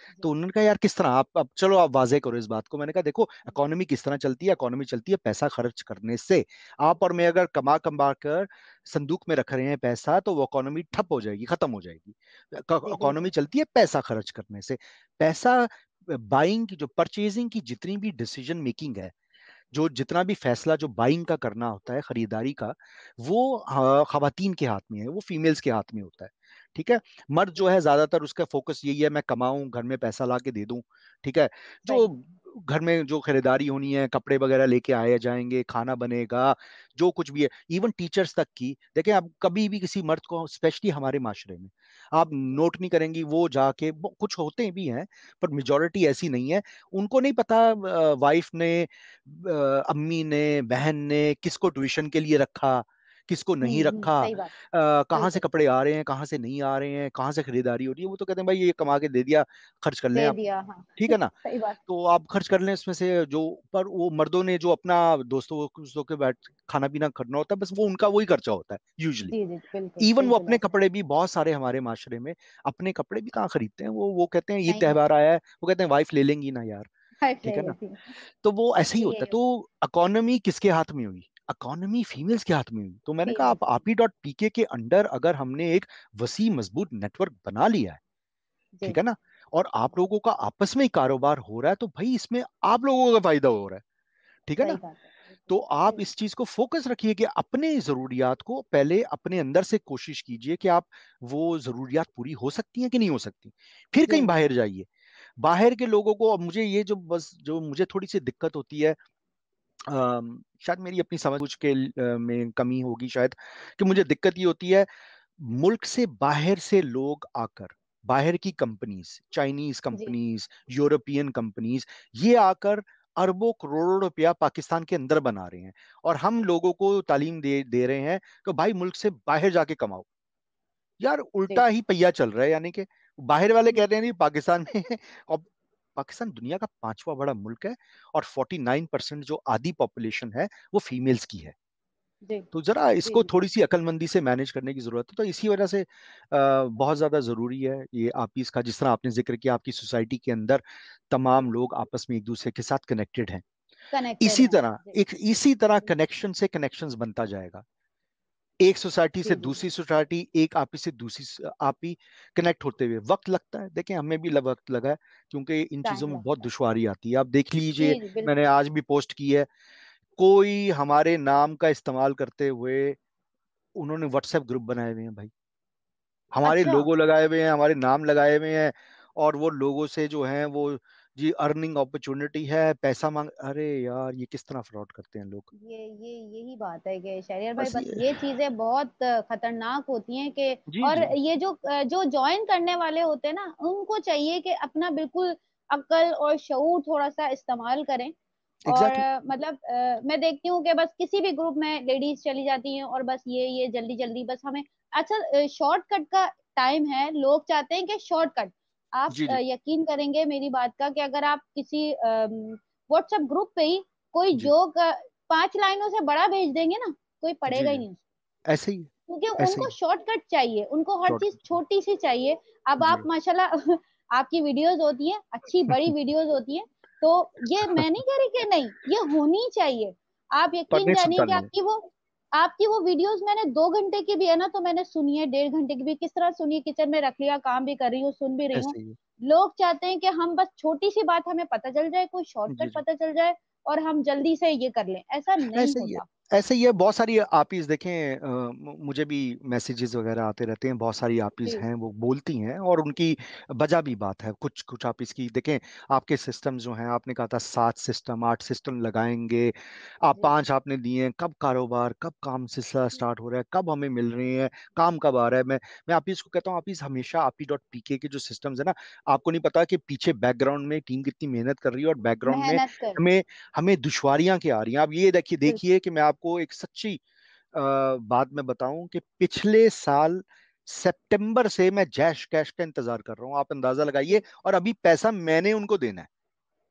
B: जी
A: तो उन्होंने कहा यार किस तरह, आप अब चलो आप वाजे करो इस बात को। मैंने कहा देखो इकोनॉमी किस तरह चलती है, इकोनॉमी चलती है पैसा खर्च करने से। आप और मैं अगर कमा कमा कर संदूक में रख रहे हैं पैसा, तो वो इकोनॉमी ठप हो जाएगी, खत्म हो जाएगी।
B: जी
A: इकोनॉमी
B: बिल्कुल
A: चलती है पैसा खर्च करने से। पैसा बाइंग की, जो परचेजिंग की जितनी भी डिसीजन मेकिंग है, जो जितना भी फैसला जो बाइंग का करना होता है, खरीदारी का, वो खवातीन के हाथ में है, वो फीमेल्स के हाथ में होता है, ठीक है? मर्द जो
B: जी
A: है ज्यादातर उसका फोकस यही है मैं कमाऊं, घर में पैसा ला के दे दूं, ठीक है? जो
B: सही
A: घर में जो खरीदारी होनी है, कपड़े वगैरह लेके आए जाएंगे, खाना बनेगा, जो कुछ भी है, इवन टीचर्स तक की देखें आप, कभी भी किसी मर्द को, स्पेशली हमारे माशरे में आप नोट नहीं करेंगी, वो जाके कुछ होते भी हैं पर मेजोरिटी ऐसी नहीं है, उनको नहीं पता वाइफ ने, अम्मी ने, बहन ने किसको ट्यूशन के लिए रखा, किसको नहीं रखा,
B: सही बात।
A: कहाँ से
B: बिल्कुल।
A: कपड़े आ रहे हैं, कहाँ से नहीं आ रहे हैं, कहाँ से खरीदारी हो रही है। वो तो कहते हैं भाई ये कमा के दे दिया, खर्च कर लें
B: दे
A: आप,
B: दिया, हाँ।
A: ठीक है ना।
B: सही बात।
A: तो आप खर्च कर लें इसमें से जो, पर वो मर्दों ने जो अपना दोस्तों के बैठ खाना पीना करना होता है, बस वो उनका वही खर्चा होता है यूजली।
B: जी जी, बिल्कुल
A: इवन वो
B: बिल्कुल
A: अपने
B: ऐसा।
A: कपड़े भी, बहुत सारे हमारे माशरे में अपने कपड़े भी कहाँ खरीदते हैं, वो कहते हैं ये
B: नहीं
A: त्योहार आया है, वो कहते हैं वाइफ ले लेंगी ना यार,
B: हाइट
A: ठीक
B: ले
A: है ना।
B: लेती है।
A: तो वो ऐसे ही
B: ये
A: होता है।
B: यही
A: तो इकोनॉमी किसके हाथ में हुई, इकोनॉमी फीमेल्स के हाथ में हुई। तो मैंने कहा
B: फीमेल्स
A: आप
B: की।
A: आपी डॉट पीके के अंडर अगर हमने एक वसी मजबूत नेटवर्क बना लिया है,
B: जी।
A: ठीक है ना, और आप लोगों का आपस में ही कारोबार हो रहा है, तो भाई इसमें आप लोगों का फायदा हो रहा है, ठीक है
B: सही
A: ना।
B: बात है, बिल्कुल
A: तो
B: सही
A: आप
B: बात।
A: इस चीज को फोकस रखिए कि अपने जरूरियात को पहले अपने अंदर से कोशिश कीजिए कि आप वो जरूरियात पूरी हो सकती हैं कि नहीं हो सकती, फिर
B: जी
A: कहीं
B: जी।
A: बाहर जाइए। बाहर के लोगों को, अब मुझे ये जो बस जो मुझे थोड़ी सी दिक्कत होती है, शायद मेरी अपनी समझ बूझ के में कमी होगी शायद, कि मुझे दिक्कत ये होती है, मुल्क से बाहर से लोग आकर, बाहर की companies, Chinese
B: G
A: companies, European companies, ये आकर अरबों करोड़ों रुपया पाकिस्तान के अंदर बना रहे हैं, और हम लोगों को तालीम दे दे रहे हैं कि भाई मुल्क से बाहर जाके कमाओ। यार
B: जी।
A: उल्टा ही पहिया चल रहा है, यानी कि बाहर वाले कह
B: हम्म,
A: रहे हैं नहीं पाकिस्तान में और पाकिस्तान दुनिया का पांचवा बड़ा मुल्क है, और 49% जो आधी पॉपुलेशन है वो फीमेल्स की है।
B: जी
A: तो जरा
B: जी
A: इसको
B: जी।
A: थोड़ी सी अक्लमंदी से मैनेज करने की जरूरत है। तो इसी वजह से बहुत ज्यादा जरूरी है ये आप इसका, जिस तरह आपने जिक्र किया, आपकी सोसाइटी के अंदर तमाम लोग आपस में एक दूसरे के साथ कनेक्टेड हैं।
B: कनेक्टेड
A: इसी
B: हैं।
A: तरह
B: जी
A: एक इसी तरह
B: जी
A: कनेक्शन से कनेक्शंस बनता जाएगा, एक सोसाइटी से
B: जी जी।
A: दूसरी सोसाइटी, एक आपी से दूसरी आपी, कनेक्ट होते हुए वक्त लगता है। देखें हमें भी वक्त लगा है, क्योंकि इन चीजों
B: टाइम
A: में बहुत
B: लगता है।
A: दुश्वारी आती है। आप देख लीजिए,
B: जी जी
A: मैंने
B: बिल्कुल।
A: आज भी पोस्ट की है, कोई हमारे नाम का इस्तेमाल करते हुए उन्होंने व्हाट्सएप ग्रुप बनाए हुए हैं भाई, हमारे
B: अच्छा।
A: लोगो लगाए हुए हैं, हमारे नाम लगाए हुए हैं, और वो लोगों से जो है वो जी अर्निंग अपॉर्चुनिटी है, पैसा मांग, अरे यार ये किस तरह फ्रॉड करते हैं लोग।
B: ये यही बात है कि शहरियार भाई,
A: बस
B: बस
A: ये,
B: ये चीजें बहुत खतरनाक होती हैं कि,
A: जी
B: और
A: जी,
B: ये जो ज्वाइन करने वाले होते हैं ना, उनको चाहिए कि अपना बिल्कुल अक्ल और शऊर थोड़ा सा इस्तेमाल करें। और
A: एग्जैक्टली,
B: मतलब मैं देखती हूँ कि बस किसी भी ग्रुप में लेडीज चली जाती हैं और बस ये जल्दी जल्दी बस हमें, अच्छा शॉर्टकट का टाइम है, लोग चाहते हैं कि शॉर्टकट। आप
A: जी जी
B: यकीन करेंगे मेरी बात का कि अगर आप किसी व्हाट्सएप ग्रुप पे ही कोई
A: जी,
B: जोक 5 लाइनों से बड़ा भेज देंगे ना, कोई
A: जी
B: पढ़ेगा ही
A: जी,
B: नहीं उसको।
A: ऐसे ही,
B: क्योंकि
A: ऐसे
B: उनको
A: ही,
B: शॉर्टकट चाहिए, उनको हर चीज
A: शॉर्टकट,
B: छोटी सी चाहिए। अब आप
A: जी
B: माशाल्लाह आपकी वीडियोस होती हैं, अच्छी बड़ी वीडियोस होती हैं, तो ये मैं नहीं कह रही कि नहीं, ये होनी चाहिए। आप यकीन
A: पढ़ने
B: जानिए
A: सुनता
B: कि
A: नहीं है,
B: आपकी वो वीडियोस मैंने 2 घंटे की भी है ना, तो मैंने सुनी है, 1.5 घंटे की भी, किस तरह सुनी, किचन में रख लिया, काम भी कर रही हूँ, सुन भी रही हूँ।
A: ऐसे ही है,
B: लोग चाहते हैं कि हम बस छोटी सी बात हमें पता चल जाए, कोई
A: जी
B: शॉर्टकट
A: जी,
B: पता चल जाए और हम जल्दी से ये कर लें, ऐसा नहीं
A: ऐसे ही है,
B: होता।
A: ऐसे ही है। बहुत सारी आपिस देखें, मुझे भी मैसेजेस वगैरह आते रहते हैं, बहुत सारी आपिस
B: जी
A: हैं वो बोलती हैं, और उनकी बजा भी बात है। कुछ कुछ आपिस की देखें, आपके सिस्टम जो हैं, आपने कहा था 7 सिस्टम 8 सिस्टम लगाएंगे, आप
B: जी
A: 5 आपने दिए हैं, कब कारोबार, कब काम सिलसिला स्टार्ट हो रहा है, कब हमें मिल रहे हैं, काम कब आ रहा है। मैं आपिस को कहता हूँ, आपिस हमेशा आपी डॉट पीके के जो सिस्टम्स है ना, आपको नहीं पता कि पीछे बैकग्राउंड में टीम कितनी मेहनत कर रही है, और बैकग्राउंड में
B: मेहनत कर रही है।
A: हमें हमें दुश्वारियां क्या आ रही हैं। आप ये देखिए
B: बिल्कुल।
A: देखिए कि मैं आपको एक सच्ची बात में बताऊं कि पिछले साल सितंबर से मैं जैश कैश का इंतजार कर रहा हूं, आप अंदाजा लगाइए,
B: जी
A: और अभी पैसा मैंने उनको देना है,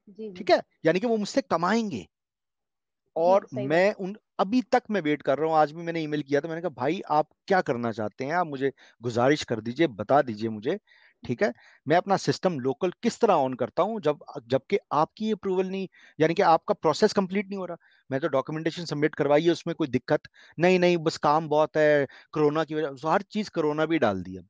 B: जी जी
A: ठीक है, यानी कि वो मुझसे कमाएंगे,
B: जी
A: और
B: सही बात।
A: मैं उन अभी तक मैं वेट कर रहा हूँ। आज भी मैंने ईमेल किया था, मैंने कहा भाई आप क्या करना चाहते हैं, आप मुझे गुजारिश कर दीजिए, बता दीजिए मुझे, ठीक है, मैं अपना सिस्टम लोकल किस तरह ऑन करता हूँ, जबकि आपकी अप्रूवल नहीं, यानी कि आपका प्रोसेस कंप्लीट नहीं हो रहा। मैं तो डॉक्यूमेंटेशन सबमिट करवाई है, उसमें कोई दिक्कत नहीं, नहीं बस काम बहुत है, कोरोना की वजह से हर चीज कोरोना भी डाल दी अब,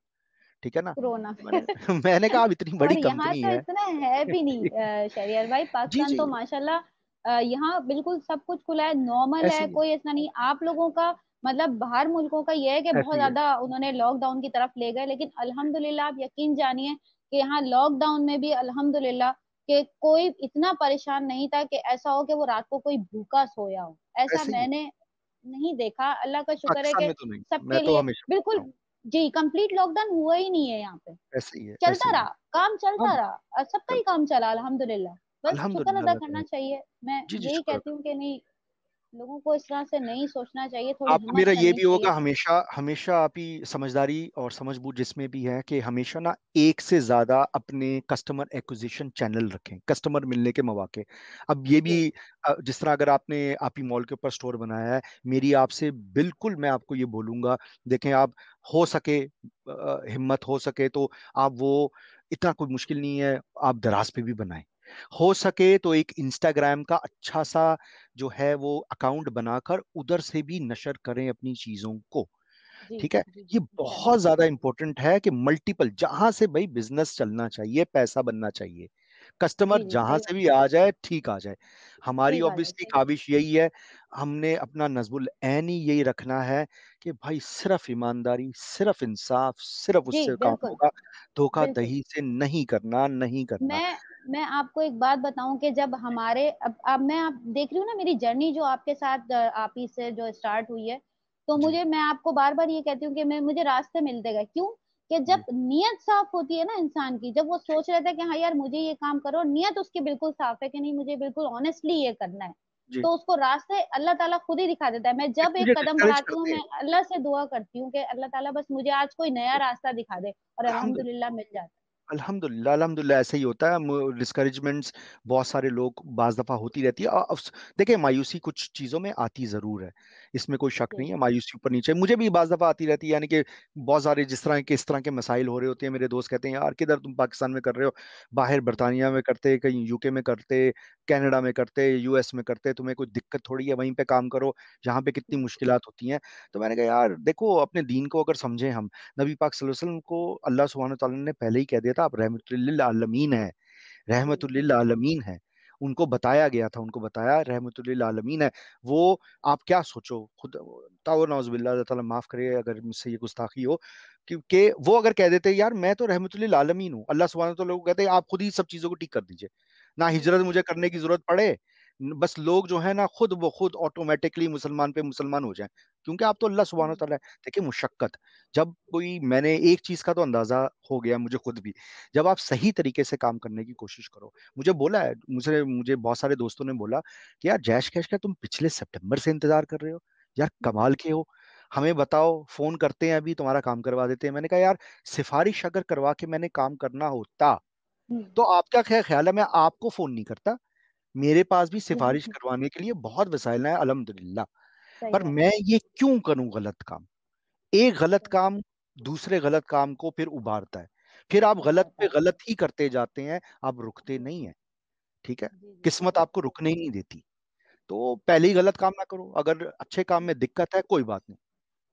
A: ठीक है ना।
B: कोरोना
A: मैंने
B: में
A: मैंने कहा अब इतनी बड़ी
B: और यहाँ
A: कंपनी
B: तो
A: है।
B: इतना है भी नहीं शहरियार भाई,
A: जी
B: पाकिस्तान
A: जी,
B: तो माशाल्लाह यहाँ बिल्कुल सब कुछ खुला है, नॉर्मल
A: ऐसे
B: है,
A: ही है,
B: कोई ऐसा नहीं। आप लोगों का मतलब बाहर मुल्कों का ये है कि बहुत
A: ऐसे ही है,
B: ज्यादा उन्होंने लॉकडाउन की तरफ ले गए, लेकिन अल्हम्दुलिल्लाह आप यकीन जानिए कि यहाँ लॉकडाउन में भी अल्हम्दुलिल्लाह कि कोई इतना परेशान नहीं था कि ऐसा हो कि वो रात को कोई भूखा सोया हो, ऐसा
A: ऐसे ही है।
B: मैंने नहीं देखा। अल्लाह का शुक्र है
A: पाकिस्तान
B: कि
A: में तो नहीं, मैं
B: सबके
A: तो
B: लिए
A: हमेशा
B: बिल्कुल।
A: बोलता हूँ,
B: जी, कंप्लीट लॉकडाउन हुआ ही नहीं है यहाँ पे,
A: ऐसे ही है, ऐसे
B: चलता
A: ही है।
B: रहा, काम चलता
A: हाँ,
B: रहा, सबका ही
A: चलता
B: काम चला अल्हम्दुलिल्लाह। बस शुक्र
A: अल्हम्दुलिल्लाह,
B: अदा
A: मैं तो
B: करना चाहिए, मैं
A: जी जी
B: यही
A: शुक्र
B: कहती
A: अदा,
B: हूँ कि नहीं, लोगों को इस तरह से नहीं सोचना चाहिए, थोड़ी
A: आपको
B: हिम्मत
A: मेरा ये
B: करनी
A: भी होगा,
B: चाहिए।
A: हमेशा हमेशा आप ही समझदारी और समझबूझ जिसमें भी है कि हमेशा ना एक से ज्यादा अपने कस्टमर एक्विजिशन चैनल रखें, कस्टमर मिलने के मौके। अब ये भी
B: जी
A: जिस तरह अगर आपने आप ही मॉल के ऊपर स्टोर बनाया है, मेरी आपसे बिल्कुल मैं आपको ये बोलूंगा, देखें आप हो सके हिम्मत हो सके तो आप वो, इतना कोई मुश्किल नहीं है, आप दराज पे भी बनाएं। हो सके तो एक इंस्टाग्राम का अच्छा सा जो है वो अकाउंट बनाकर उधर से भी नशर करें अपनी चीजों को।
B: जी
A: ठीक है,
B: जी जी,
A: ये
B: इंशाल्लाह।
A: बहुत ज्यादा इंपॉर्टेंट है कि मल्टीपल जहां से भाई बिजनेस चलना चाहिए, पैसा बनना चाहिए, कस्टमर
B: जी जी,
A: जहां
B: सही
A: से
B: बात
A: भी
B: है।
A: आ जाए ठीक आ जाए। हमारी
B: ठीक आ जाए,
A: ऑब्वियसली
B: सही बात
A: काविश यही है, हमने अपना नजमुल ऐन ही यही रखना है कि भाई सिर्फ ईमानदारी, सिर्फ इंसाफ, सिर्फ
B: है। जी
A: उससे काम
B: बिल्कुल।
A: होगा,
B: बिल्कुल।
A: धोखाधही से नहीं करना, नहीं करना।
B: मैं आपको एक बात बताऊं कि जब हमारे अब मैं आप देख रही हूँ ना मेरी जर्नी जो आपके साथ आप ही से जो स्टार्ट हुई है, तो
A: जी
B: मुझे मैं आपको बार बार ये कहती हूँ कि मैं मुझे रास्ते मिलते गए, क्यों? कि जब
A: जी
B: नीयत साफ होती है ना इंसान की, जब वो
A: जी
B: सोच रहा था कि हाँ यार मुझे ये काम करो, और नीयत उसकी बिल्कुल साफ है कि नहीं मुझे बिल्कुल ऑनेस्टली ये करना है,
A: जी।
B: तो उसको रास्ते अल्लाह ताला खुद ही दिखा देता है। मैं जब
A: देखो मुझे
B: एक कदम
A: डिस्करेज
B: बढ़ाती हूँ,
A: करते हैं।
B: मैं अल्लाह से दुआ करती हूँ कि अल्लाह ताला बस मुझे आज कोई नया रास्ता दिखा दे, और
A: अल्हम्दुलिल्लाह,
B: अल्हम्दुलिल्लाह मिल जाता
A: अल्हम्दुलिल्लाह, अल्हम्दुलिल्लाह ऐसे ही होता है। डिस्करेजमेंट्स बहुत सारे लोग बाज दफा होती रहती है। देखिए मायूसी कुछ चीजों में आती जरूर है, इसमें कोई शक
B: है।
A: नहीं है, मायूसी ऊपर नीचे मुझे भी बाज दफा आती रहती है। यानी कि बहुत सारे जिस तरह के इस तरह के मसाइल हो रहे होते हैं, मेरे दोस्त कहते हैं यार किधर तुम पाकिस्तान में कर रहे हो, बाहर बरतानिया में करते, कहीं यूके में करते, कनाडा में करते, यूएस में करते, तुम्हें कोई दिक्कत थोड़ी है, वहीं पे काम करो, यहाँ पे कितनी मुश्किलात होती हैं। तो मैंने कहा यार देखो अपने दीन को अगर समझें हम, नबी पाक सल्लल्लाहु अलैहि वसल्लम को अल्लाह सुब्हानहू तआला ने पहले ही कह दिया था आप रहमतुल लिल आलमीन है,
B: जी
A: रहमतुल लिल आलमीन है। उनको बताया गया था, उनको बताया रहमतुल लिल आलमीन है। वो आप क्या सोचो खुद, ताओ नौजुबिल्लाह, अल्लाह ताला माफ करे अगर मुझसे ये गुस्ताखी हो, क्योंकि वो अगर कह देते यार मैं तो रहमतुल लिल आलमीन हूँ, अल्लाह सुब्हानहू तआला को कहते आप खुद ही सब चीजों को ठीक कर दीजिए, ना
B: जी
A: हिजरत
B: जी
A: मुझे करने की जरूरत पड़े, बस लोग जो है ना खुद ब खुद ऑटोमेटिकली मुसलमान पे मुसलमान हो जाएं, क्योंकि आप तो अल्लाह सुब्हानहू तआला है। देखिए मुशक्कत, जब कोई, मैंने एक चीज का तो अंदाजा हो गया मुझे खुद भी, जब आप सही तरीके से काम करने की कोशिश करो। मुझे बोला है, मुझे मुझे बहुत सारे दोस्तों ने बोला कि यार जैश कैश का तुम पिछले सितंबर से इंतजार कर रहे हो, यार
B: हम्म
A: कमाल के हो, हमें बताओ, फोन करते हैं अभी तुम्हारा काम करवा देते हैं। मैंने कहा यार सिफारिश अगर करवा के मैंने काम करना होता
B: हम्म,
A: तो आपका क्या ख्याल है मैं आपको फोन नहीं करता? मेरे पास भी सिफारिश
B: जी
A: करवाने के लिए बहुत वसाइल हैं अल्हम्दुलिल्लाह,
B: सही
A: पर
B: बात
A: मैं ये क्यों करूं गलत काम? एक गलत
B: सही
A: काम दूसरे गलत काम को फिर उभारता है, फिर आप गलत
B: उभारता
A: पे
B: है।
A: गलत ही करते जाते हैं, आप रुकते
B: जी
A: नहीं है। ठीक है,
B: जी जी,
A: किस्मत
B: सही
A: आपको रुकने ही नहीं देती। तो पहले ही गलत काम ना करो, अगर अच्छे काम में दिक्कत है कोई बात नहीं,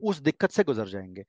A: उस दिक्कत से गुजर जाएंगे।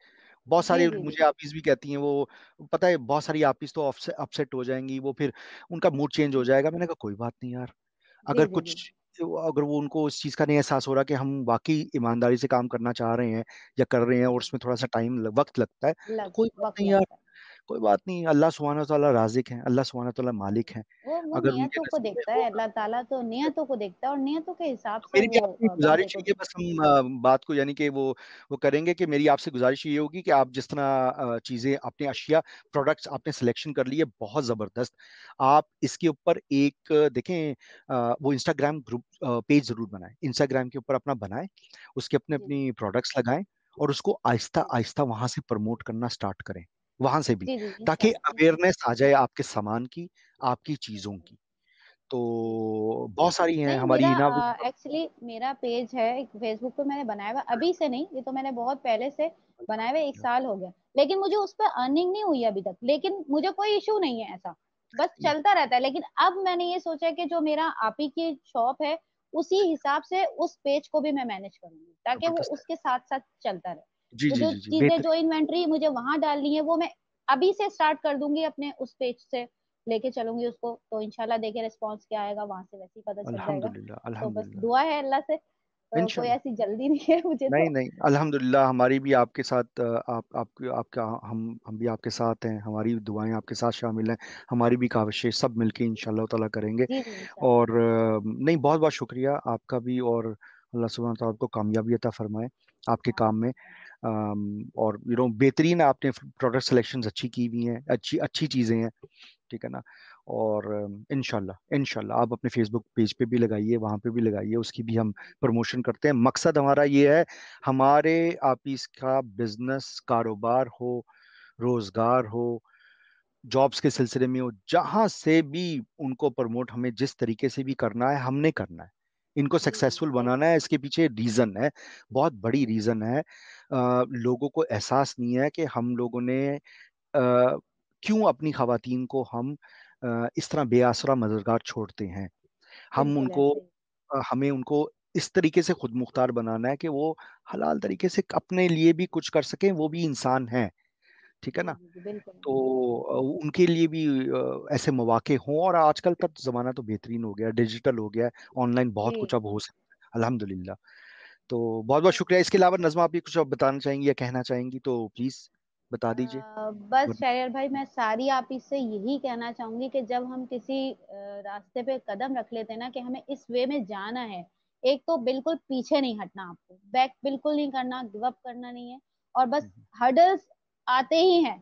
A: बहुत
B: जी
A: सारी
B: जी जी
A: मुझे आपिस भी कहती हैं वो, पता है बहुत सारी आपिस तो अपसेट हो जाएंगी, वो फिर उनका मूड चेंज हो जाएगा। मैंने कहा कोई बात नहीं यार,
B: जी
A: अगर
B: जी जी,
A: कुछ, अगर वो उनको इस चीज का नहीं एहसास हो रहा कि हम वाकई ईमानदारी से काम करना चाह रहे हैं या कर रहे हैं और उसमें थोड़ा सा वक्त लगता है, तो कोई बात
B: वक्त
A: नहीं यार,
B: लगता है।
A: कोई बात नहीं, अल्लाह सुब्हानहू तआला राज़िक है, अल्लाह सुब्हानहू तआला मालिक है।
B: वो
A: अगर उनके
B: नियतों को
A: नसीब में
B: देखता है,
A: होगा
B: अल्लाह ताला तो नियतों को देखता है, और नियतों के हिसाब
A: तो
B: से
A: मेरी भी
B: वो
A: आपसे
B: बंदे
A: गुजारिश
B: को
A: है ये,
B: देता
A: बस हम बात को यानी कि वो करेंगे कि मेरी आपसे गुजारिश ये होगी कि आप जिस तरह चीजें अपने अशिया प्रोडक्ट्स आपने सिलेक्शन कर लिए बहुत जबरदस्त, आप इसके ऊपर एक देखें, वो इंस्टाग्राम ग्रुप पेज जरूर बनाएं, इंस्टाग्राम के ऊपर अपना बनाएं, उसके अपने
B: जी जी
A: अपनी प्रोडक्ट्स लगाएं और उसको आहिस्ता
B: जी
A: आहिस्ता वहां से प्रमोट करना स्टार्ट करें, वहां से भी,
B: जी जी,
A: ताकि
B: इंशाल्लाह इंशाल्लाह।
A: अवेयरनेस आ जाए आपके सामान की, आपकी चीजों की।
B: जी जी,
A: तो बहुत सारी हैं
B: नहीं
A: हमारी
B: मेरा
A: हिना।
B: एक्चुअली मेरा पेज है एक फेसबुक पे, मैंने बनाया हुआ अभी से नहीं, ये तो मैंने बहुत पहले से बनाया हुआ, 1 साल हो गया, लेकिन मुझे उस पर अर्निंग नहीं हुई अभी तक, लेकिन मुझे कोई इशू नहीं है ऐसा, बस चलता रहता है। लेकिन अब मैंने ये सोचा कि जो मेरा आप ही की शॉप है, उसी हिसाब से उस पेज को भी मैं मैनेज करूंगी, ताकि वो
A: जबरदस्त है।
B: उसके साथ साथ चलता रहे।
A: जी
B: तो
A: जी
B: जो
A: जी जी,
B: चीजें,
A: बेहतरीन।
B: जो इन्वेंट्री मुझे वहां डालनी है, वो मैं अभी से स्टार्ट कर दूंगी अपने उस पेज से, लेके चलूंगी उसको, तो इंशाल्लाह देखे रिस्पॉन्स क्या आएगा, वहां से वैसे ही पता चल जाएगा।
A: अल्हम्दुलिल्लाह,
B: तो बस
A: अल्हम्दुलिल्लाह।
B: दुआ है अल्लाह से, कोई
A: इंशाल्लाह।
B: ऐसी जल्दी नहीं है मुझे
A: नहीं
B: तो।
A: नहीं, अल्हम्दुलिल्लाह, हमारी भी आपके साथ आपका हम भी आपके साथ हैं, हमारी दुआएं आपके साथ शामिल हैं, हमारी भी काविशें सब मिलके इंशाल्लाह ताला करेंगे।
B: जी जी इंशाल्लाह।
A: और नहीं, बहुत बहुत शुक्रिया आपका भी, और अल्लाह सुब्हानहू तआला आपको कामयाबी अता फरमाए आपके काम
B: आमीन
A: में।
B: आमीन।
A: और बेहतरीन आपने प्रोडक्ट सिलेक्शंस अच्छी की हुई हैं, अच्छी अच्छी चीज़ें हैं। ठीक है ना। और इंशाल्लाह इंशाल्लाह आप अपने फेसबुक पेज पे भी लगाइए, वहां पे भी लगाइए, उसकी भी हम प्रमोशन करते हैं। मकसद हमारा ये है, हमारे आप इसका बिजनेस कारोबार हो, रोजगार हो, जॉब्स के सिलसिले में हो, जहां से भी उनको प्रमोट हमें जिस तरीके से भी करना है हमने करना है, इनको
B: जी जी
A: सक्सेसफुल
B: सही
A: बनाना
B: बात
A: है।
B: है।
A: इसके पीछे रीजन है, बहुत बड़ी रीजन है। लोगों को एहसास नहीं है कि हम लोगों ने क्यों अपनी खवातीन को हम इस तरह बेआसरा मददगार छोड़ते हैं। हम
B: बिल्कुल
A: उनको
B: ऐसे ही।
A: हमें उनको इस तरीके से खुद मुख्तार बनाना है कि वो हलाल तरीके से अपने लिए भी कुछ कर सकें, वो भी इंसान हैं, ठीक है
B: जी
A: ना।
B: जी जी बिल्कुल।
A: तो उनके लिए भी ऐसे मौके हों। और आजकल का जमाना तो बेहतरीन हो गया, डिजिटल हो गया है, ऑनलाइन बहुत कुछ
B: जी
A: अब हो सकता है अल्हम्दुलिल्लाह। तो बहुत बहुत शुक्रिया। इसके अलावा नज़मा, आप भी कुछ अब बताना चाहेंगी या कहना चाहेंगी तो प्लीज बता दीजिए।
B: बस शहर भाई, मैं सारी आप इससे यही कहना चाहूंगी कि जब हम किसी रास्ते पे कदम रख लेते हैं ना कि हमें इस वे में जाना है, एक तो बिल्कुल पीछे नहीं हटना, आपको बैक बिल्कुल नहीं करना, गिव अप करना नहीं है। और बस
A: हम्म,
B: हर्डल्स आते ही हैं,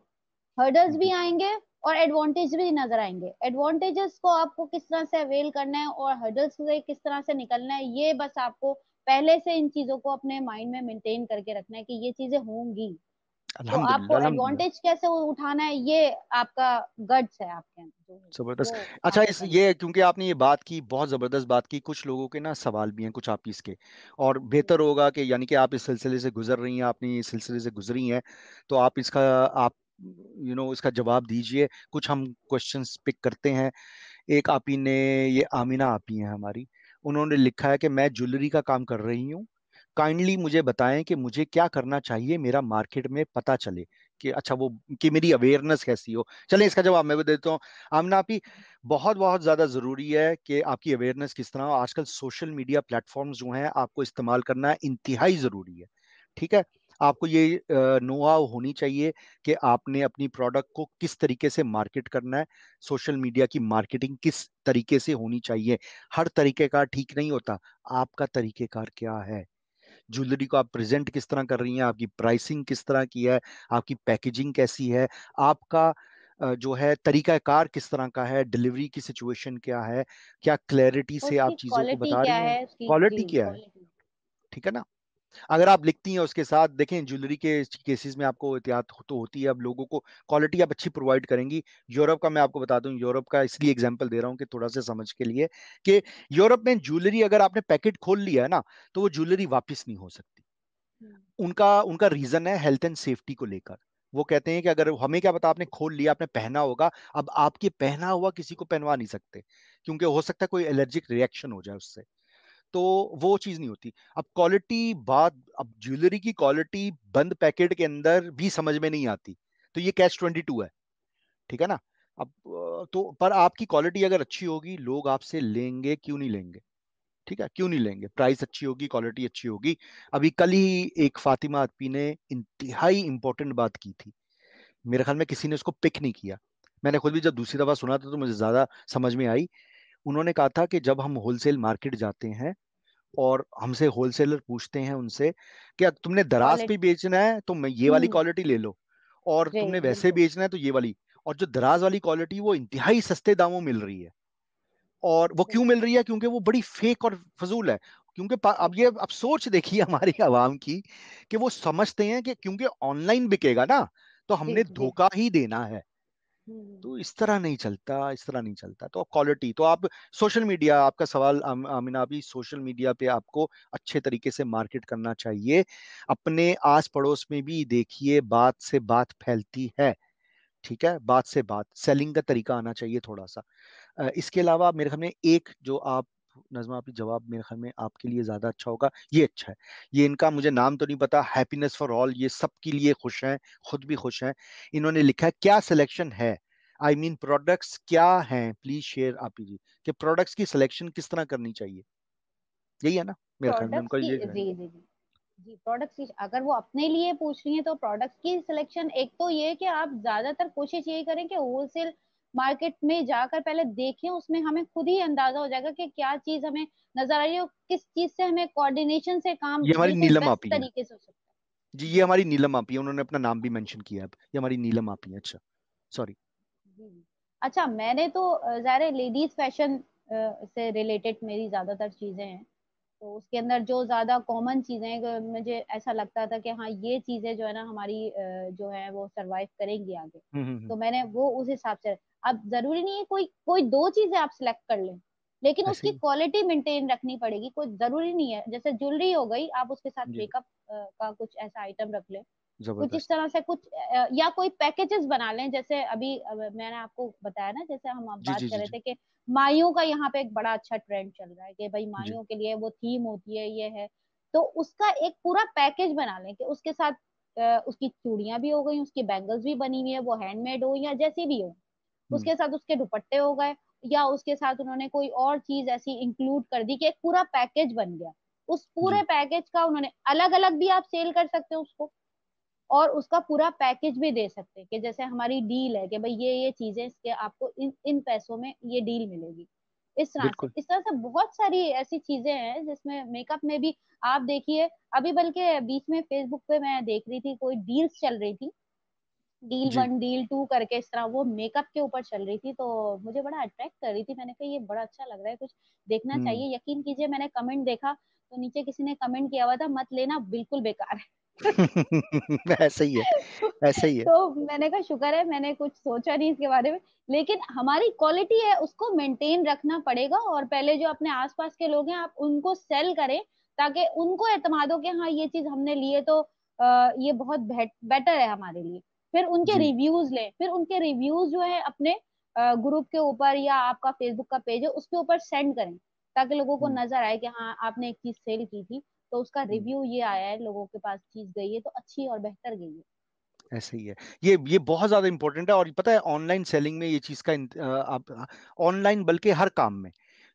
B: हर्डल्स भी
A: जी
B: आएंगे और एडवांटेज भी नजर आएंगे। एडवांटेजेस को आपको किस तरह से अवेल करना है और हर्डल्स से किस तरह से निकलना है, ये बस आपको पहले से इन चीजों को अपने माइंड में मेंटेन करके रखना है कि ये चीजें होंगी। तो
A: अल्हम्दुलिल्लाह
B: आपको
A: अल्हम्दुलिल्लाह।
B: एडवांटेज कैसे उठाना है, ये आपका गट्स है आपके अंदर, जो है
A: जबरदस्त।
B: वो
A: अच्छा,
B: आपको
A: इस
B: करना
A: ये क्योंकि आपने ये बात की, बहुत जबरदस्त बात की, कुछ लोगों के ना सवाल भी हैं कुछ आप इसके, और
B: है।
A: बेहतर होगा कि यानी कि आप इस सिलसिले से गुजर रही हैं, आपने इस सिलसिले से गुजरी हैं, तो आप इसका आप इसका जवाब दीजिए। कुछ हम क्वेश्चंस पिक करते हैं। एक आपी ने, ये आमिना आपी हैं हमारी, उन्होंने लिखा है कि मैं ज्वेलरी का काम कर रही हूँ, काइंडली मुझे बताएं कि मुझे क्या करना चाहिए, मेरा मार्केट में पता चले कि अच्छा वो, कि मेरी अवेयरनेस कैसी हो। चलें इसका जवाब मैं भी देता हूँ। आमना आपी, बहुत बहुत ज्यादा जरूरी है कि आपकी अवेयरनेस किस तरह हो। आजकल सोशल मीडिया प्लेटफॉर्म्स जो हैं आपको इस्तेमाल करना इंतहाई जरूरी है, ठीक है। आपको ये नो हाउ होनी चाहिए कि आपने अपनी प्रोडक्ट को किस तरीके से मार्केट करना है, सोशल मीडिया की मार्केटिंग किस तरीके से होनी चाहिए। हर तरीकेकार ठीक नहीं होता, आपका तरीकेकार क्या है, ज्वेलरी को आप प्रेजेंट किस तरह कर रही हैं, आपकी प्राइसिंग किस तरह की है, आपकी पैकेजिंग कैसी है, आपका जो है तरीकाकार किस तरह का है, डिलीवरी की सिचुएशन क्या है, क्या क्लैरिटी
B: और
A: से आप
B: उसकी
A: चीजों को
B: क्वालिटी
A: बता
B: क्या
A: रही हैं,
B: है उसकी,
A: क्वालिटी
B: जी
A: क्या है,
B: क्वालिटी।
A: ठीक है ना। अगर आप लिखती हैं उसके साथ, देखें ज्वेलरी के केसेस में आपको एहतियात तो होती है, अब लोगों को क्वालिटी आप अच्छी प्रोवाइड करेंगी। यूरोप का मैं आपको बता दूं, यूरोप का इसलिए एग्जांपल दे रहा हूं कि थोड़ा सा समझ के लिए, कि यूरोप में ज्वेलरी अगर आपने पैकेट खोल लिया है ना, तो वो ज्वेलरी वापस नहीं हो सकती।
B: हम्म,
A: उनका उनका रीजन है हेल्थ एंड सेफ्टी को लेकर। वो कहते हैं कि अगर हमें क्या पता, आपने खोल लिया, आपने पहना होगा, अब आपके पहना हुआ किसी को पहनवा नहीं सकते, क्योंकि हो सकता है कोई एलर्जिक रिएक्शन हो जाए उससे। तो वो चीज नहीं होती। अब क्वालिटी बात, अब ज्वेलरी की क्वालिटी बंद पैकेट के अंदर भी समझ में नहीं आती, तो ये कैच 22 है, ठीक है ना। अब तो पर आपकी क्वालिटी अगर अच्छी होगी, लोग आपसे लेंगे, क्यों नहीं लेंगे, ठीक है, क्यों नहीं लेंगे, प्राइस अच्छी होगी, क्वालिटी अच्छी होगी। अभी कल ही एक फातिमा अत्पी ने इंतहाई इंपॉर्टेंट बात की थी, मेरे ख्याल में किसी ने उसको पिक नहीं किया। मैंने खुद भी जब दूसरी दफा सुना था तो मुझे ज्यादा समझ में आई। उन्होंने कहा था कि जब हम होलसेल मार्केट जाते हैं और हमसे होलसेलर पूछते हैं उनसे, क्या तुमने दराज पे
B: क्वालिटी।
A: बेचना है तो मैं ये वाली क्वालिटी ले लो, और
B: जी
A: तुमने वैसे
B: बिल्कुल।
A: बेचना है तो ये वाली। और जो दराज वाली क्वालिटी वो इंतहाई सस्ते दामों मिल रही है। और वो क्यों
B: बिल्कुल
A: मिल रही है, क्योंकि वो बड़ी फेक और फजूल है। क्योंकि अब ये,
B: बिल्कुल।
A: अब सोच देखिए हमारी आवाम की, कि वो समझते हैं कि क्योंकि ऑनलाइन बिकेगा ना, तो
B: जी
A: हमने
B: जी।
A: धोखा ही देना है।
B: हम्म,
A: तो इस तरह नहीं चलता, इस तरह नहीं चलता। तो क्वालिटी तो आप, सोशल मीडिया, आपका सवाल आमिना भी, सोशल मीडिया पे आपको अच्छे तरीके से मार्केट करना चाहिए। अपने आस पड़ोस में भी देखिए, बात से बात फैलती है, ठीक है, बात से बात, सेलिंग का तरीका आना चाहिए थोड़ा सा। इसके अलावा मेरे ख्याल में एक जो आप, नजमा, आपकी जवाब मेरे ख्याल में आपके लिए ज्यादा अच्छा होगा, ये अच्छा है। ये इनका मुझे नाम तो नहीं पता, हैप्पीनेस फॉर ऑल, ये सबके लिए खुश हैं, खुद भी खुश हैं। इन्होंने लिखा है, क्या सिलेक्शन है, आई मीन प्रोडक्ट्स क्या हैं, प्लीज शेयर आप ही जी, कि प्रोडक्ट्स की सिलेक्शन किस तरह करनी चाहिए, यही है ना, मेरे ख्याल में
B: प्रोडक्ट्स
A: उनका
B: की,
A: ये
B: जी
A: है।
B: जी जी जी, प्रोडक्ट्स की अगर वो अपने लिए पूछ रही है तो प्रोडक्ट्स की सिलेक्शन, एक तो ये है कि आप ज्यादातर कोशिश यही करें कि होलसेल मार्केट में जाकर पहले देखें, उसमें हमें खुद ही अंदाजा हो जाएगा कि क्या चीज हमें नजर आ रही है और किस चीज से हमें कोऑर्डिनेशन से काम
A: ये हमारी
B: बिल्कुल
A: नीलम
B: बेस्ट
A: आपी है
B: तरीके से हो सकता
A: जी,
B: है।
A: ये
B: जी
A: हमारी नीलम आपी है, उन्होंने अपना नाम भी मेंशन किया है, अब ये हमारी नीलम आपी है, अच्छा, सॉरी।
B: जी जी। अच्छा, मैंने तो ज़ाहिर है लेडीज फैशन से रिलेटेड मेरी ज्यादातर चीजें हैं। तो उसके अंदर जो ज्यादा कॉमन चीजें हैं, मुझे ऐसा लगता था कि हाँ ये चीजें जो है ना हमारी जो है वो सरवाइव करेंगी आगे।
A: हम्म।
B: तो मैंने वो उस हिसाब से, अब जरूरी नहीं है कोई कोई दो चीजें आप सिलेक्ट कर लें, लेकिन
A: ऐसे
B: उसकी
A: ही
B: क्वालिटी मेंटेन रखनी पड़ेगी। कोई जरूरी नहीं है, जैसे ज्वेलरी हो गई, आप उसके साथ
A: जी,
B: मेकअप का कुछ ऐसा आइटम रख लें, कुछ इस
A: जबरदस्त।
B: तरह से कुछ या कोई पैकेजेस बना लें। जैसे अभी मैंने आपको बताया ना, जैसे हम अब
A: जी
B: बात
A: जी
B: कर
A: जी
B: रहे
A: जी
B: थे कि माइयों का यहाँ पे एक बड़ा अच्छा ट्रेंड चल रहा है कि भाई
A: जी।
B: माइयों के लिए वो थीम होती है, ये है। तो उसका एक पूरा पैकेज बना लें कि उसके साथ उसकी चूड़ियां भी हो गई, उसकी बैंगल्स भी बनी हुई है, वो हैंडमेड हो या जैसी भी हो,
A: हम्म
B: उसके साथ उसके दुपट्टे हो गए, या उसके साथ उन्होंने कोई और चीज ऐसी इंक्लूड कर दी कि एक पूरा पैकेज बन गया। उस पूरे
A: जी।
B: पैकेज का उन्होंने अलग अलग भी आप सेल कर सकते हो उसको, और उसका पूरा पैकेज भी दे सकते हैं कि जैसे हमारी डील है कि भाई ये चीजें इसके आपको इन इन पैसों में ये डील मिलेगी।
A: बिल्कुल।
B: इस तरह से बहुत सारी ऐसी चीजें हैं जिसमें मेकअप में भी आप देखिए। अभी बल्कि बीच में फेसबुक पे मैं देख रही थी, कोई डील्स चल रही थी, डील
A: जी।
B: 1 डील 2 करके, इस तरह वो मेकअप के ऊपर चल रही थी, तो मुझे बड़ा अट्रैक्ट कर रही थी। मैंने कहा ये बड़ा अच्छा लग रहा है, कुछ देखना
A: हम्म।
B: चाहिए। यकीन कीजिए मैंने कमेंट देखा तो नीचे किसी ने कमेंट किया हुआ था, मत लेना बिल्कुल बेकार है।
A: ऐसा ही है, ऐसा ही है।
B: तो मैंने कहा शुक्र है मैंने कुछ सोचा नहीं इसके बारे में। लेकिन हमारी क्वालिटी है उसको मेंटेन रखना पड़ेगा, और पहले जो अपने आसपास के लोग हैं आप उनको सेल करें, ताकि उनको एतमाद हो कि हाँ ये चीज हमने लिए तो ये बहुत बेटर है हमारे लिए। फिर उनके
A: जी।
B: रिव्यूज लें, फिर उनके रिव्यूज जो है अपने ग्रुप के ऊपर या आपका फेसबुक का पेज है उसके ऊपर सेंड करें, ताकि लोगों को
A: हम्म
B: नजर आए कि हाँ आपने एक चीज सेल की थी, तो उसका
A: हम्म।
B: रिव्यू ये आया है, लोगों के पास चीज गई है तो अच्छी और बेहतर गई है।
A: ऐसे ही है। ये बहुत ज्यादा इंपॉर्टेंट है। और पता है ऑनलाइन सेलिंग में ये चीज का आप ऑनलाइन बल्कि हर काम में,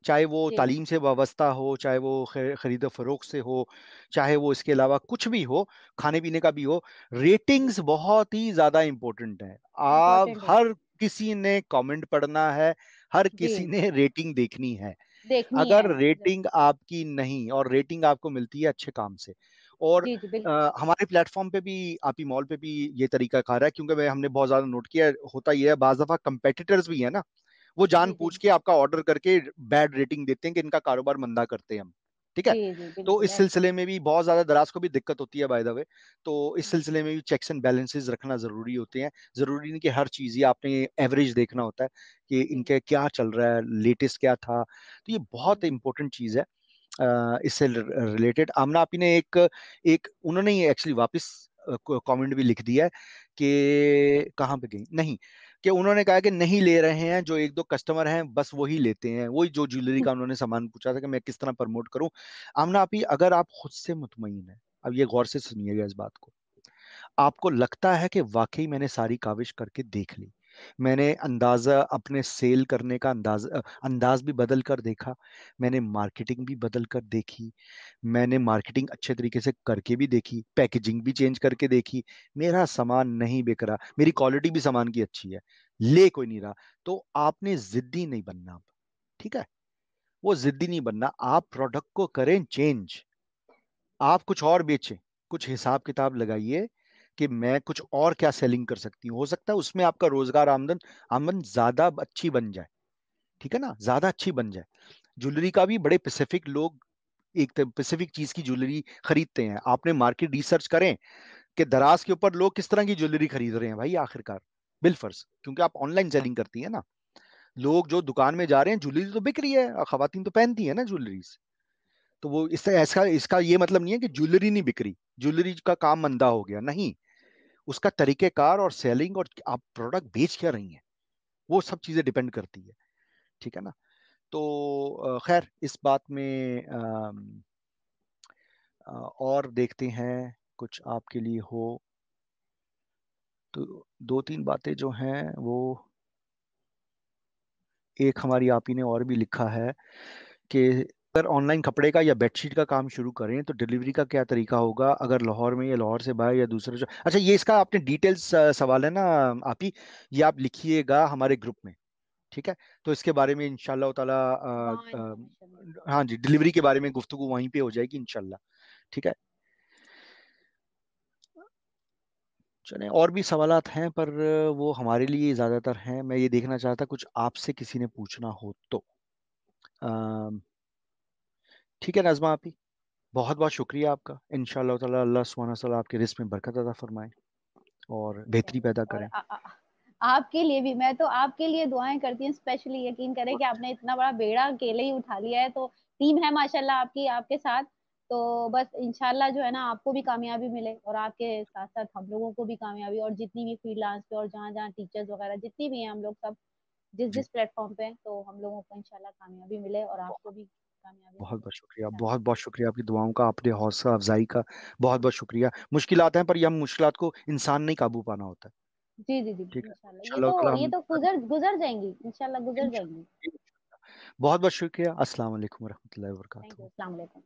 A: चाहे वो
B: जी
A: तालीम से वाबस्ता हो, चाहे वो खरीदो फरोख्त से हो, चाहे वो इसके अलावा कुछ भी हो, खाने पीने का भी हो,
B: जी,
A: रेटिंग्स बहुत ही ज्यादा इंपॉर्टेंट है। आप
B: इम्पोर्टेंट होती
A: हर
B: है।
A: किसी ने कमेंट पढ़ना है, हर किसी
B: जी,
A: ने रेटिंग देखनी है।
B: देखनी
A: अगर
B: है
A: रेटिंग आपकी नहीं, और रेटिंग आपको मिलती है अच्छे काम से, और
B: जी जी बिल्कुल।
A: हमारे प्लेटफॉर्म पे भी, आपी मॉल पे भी ये तरीका कार है, क्योंकि हमने बहुत ज्यादा नोट किया है, होता ये है बाज दफा कंपेटिटर्स भी है ना, वो जान
B: जी जी
A: पूछ के आपका ऑर्डर करके बैड रेटिंग देते हैं कि इनका कारोबार मंदा करते हैं हम। ठीक है।
B: जी जी
A: तो
B: बिल्कुल
A: इस
B: ऐसा
A: सिलसिले में भी बहुत ज्यादा दराज को भी दिक्कत होती है बाय द वे। तो इस
B: हम्म,
A: सिलसिले में भी चेक्स एंड बैलेंसेस रखना जरूरी होते हैं। जरूरी नहीं कि हर चीज ही आपने एवरेज देखना होता है कि
B: जी
A: इनके क्या चल रहा है, लेटेस्ट क्या था। तो ये बहुत
B: हम्म,
A: इंपॉर्टेंट चीज है। इससे रिलेटेड आमना आपी ने एक एक उन्होंने ये एक्चुअली वापस कमेंट भी लिख दिया है कि कहाँ पे गई नहीं, कि उन्होंने कहा कि नहीं ले रहे हैं, जो एक दो कस्टमर हैं बस वही लेते हैं, वही जो ज्वेलरी का उन्होंने सामान पूछा था कि मैं किस तरह प्रमोट करूं। आमना आपी अगर आप खुद से मुतमईन है, अब ये गौर से सुनिएगा इस बात को, आपको लगता है कि वाकई मैंने सारी काविश करके देख ली, मैंने अंदाजा अपने सेल करने का अंदाज भी बदल कर देखा, मैंने मार्केटिंग भी बदल कर देखी, मैंने मार्केटिंग अच्छे तरीके से करके भी देखी, पैकेजिंग भी चेंज करके देखी, मेरा सामान नहीं बिक रहा, मेरी क्वालिटी भी सामान की अच्छी है, ले कोई नहीं रहा, तो आपने जिद्दी नहीं बनना अब। ठीक है। वो जिद्दी नहीं बनना, आप प्रोडक्ट को करें चेंज, आप कुछ और बेचें, कुछ हिसाब किताब लगाइए कि मैं कुछ और क्या सेलिंग कर सकती हूँ, हो सकता है उसमें आपका रोजगार, आमदन आमदन ज्यादा अच्छी बन जाए। ठीक है ना, ज्यादा अच्छी बन जाए। ज्वेलरी का भी बड़े स्पेसिफिक लोग एक स्पेसिफिक चीज की ज्वेलरी खरीदते हैं। आपने मार्केट रिसर्च करें कि दराज के ऊपर लोग किस तरह की ज्वेलरी खरीद रहे हैं भाई, आखिरकार बिलफर्स, क्योंकि आप ऑनलाइन सेलिंग करती है ना, लोग जो दुकान में जा रहे हैं ज्वेलरी तो बिक रही है, और खवातीन तो पहनती है ना ज्वेलरी। तो वो इससे ऐसा, इसका ये मतलब नहीं है कि ज्वेलरी नहीं बिक रही, ज्वेलरी का काम मंदा हो गया, नहीं। उसका तरीकेकार और सेलिंग और आप प्रोडक्ट बेच क्या रही हैं, वो सब चीजें डिपेंड करती है। ठीक है ना। तो खैर इस बात में और देखते हैं कुछ आपके लिए हो तो। दो तीन बातें जो हैं वो, एक हमारी आपी ने और भी लिखा है कि अगर ऑनलाइन कपड़े का या बेडशीट का काम शुरू करें तो डिलीवरी का क्या तरीका होगा, अगर लाहौर में या लाहौर से बाहर या दूसरे जो, अच्छा ये इसका आपने डिटेल्स सवाल है ना आप ही, ये आप लिखिएगा हमारे ग्रुप में। ठीक है। तो इसके बारे में इंशाल्लाह ताला
B: वहाँ इन्फॉर्मेशन दे।
A: हाँ जी, डिलीवरी के बारे में गुफ्तगू वहीं पे हो जाएगी इंशाल्लाह। ठीक है। चलें, और भी सवालात हैं पर वो हमारे लिए ज़्यादातर हैं। मैं ये देखना चाहता कुछ आपसे किसी ने पूछना हो तो। अम, ठीक है नज़मा आपी, बहुत बहुत शुक्रिया आपका। इंशाअल्लाह ताला अल्लाह सुब्हानहू व तआला आपके रिस्क में बरकत अता फरमाए और बेहतरी पैदा
B: और
A: करें।
B: आपके लिए भी, मैं तो आपके लिए दुआएं करती हूँ स्पेशली। यकीन करें कि आपने इतना बड़ा बेड़ा अकेले ही उठा लिया है, तो टीम है माशाल्लाह आपकी आपके साथ। तो बस इंशाल्लाह जो है ना, आपको भी कामयाबी मिले और आपके साथ साथ हम लोगों को भी कामयाबी, और जितनी भी फ्रीलांस पे और जहाँ जहाँ टीचर्स वगैरह जितनी भी हैं हम लोग सब, जिस
A: जी,
B: जिस प्लेटफॉर्म पे हैं, तो हम लोगों को इंशाल्लाह कामयाबी मिले और आपको भी कामयाबी
A: बहुत
B: मिले
A: बहुत शुक्रिया,
B: इंशाल्लाह।
A: बहुत बहुत शुक्रिया आपकी दुआओं का, आपने हौसला अफजाई का। बहुत बहुत शुक्रिया। मुश्किलात हैं पर यह मुश्किलात को इंसान नहीं काबू पाना होता है।
B: जी जी जी,
A: ठीक है,
B: इंशाल्लाह ये
A: इंशाल्लाह
B: तो
A: ताला
B: ये
A: हम
B: तो गुजर गुजर जाएंगी, इंशाल्लाह गुजर जाएंगी।
A: बहुत बहुत शुक्रिया। अस्सलाम वालेकुम रहमतुल्लाहि व
B: थैंक यू,
A: बरकातहू।
B: अस्सलाम वालेकुम।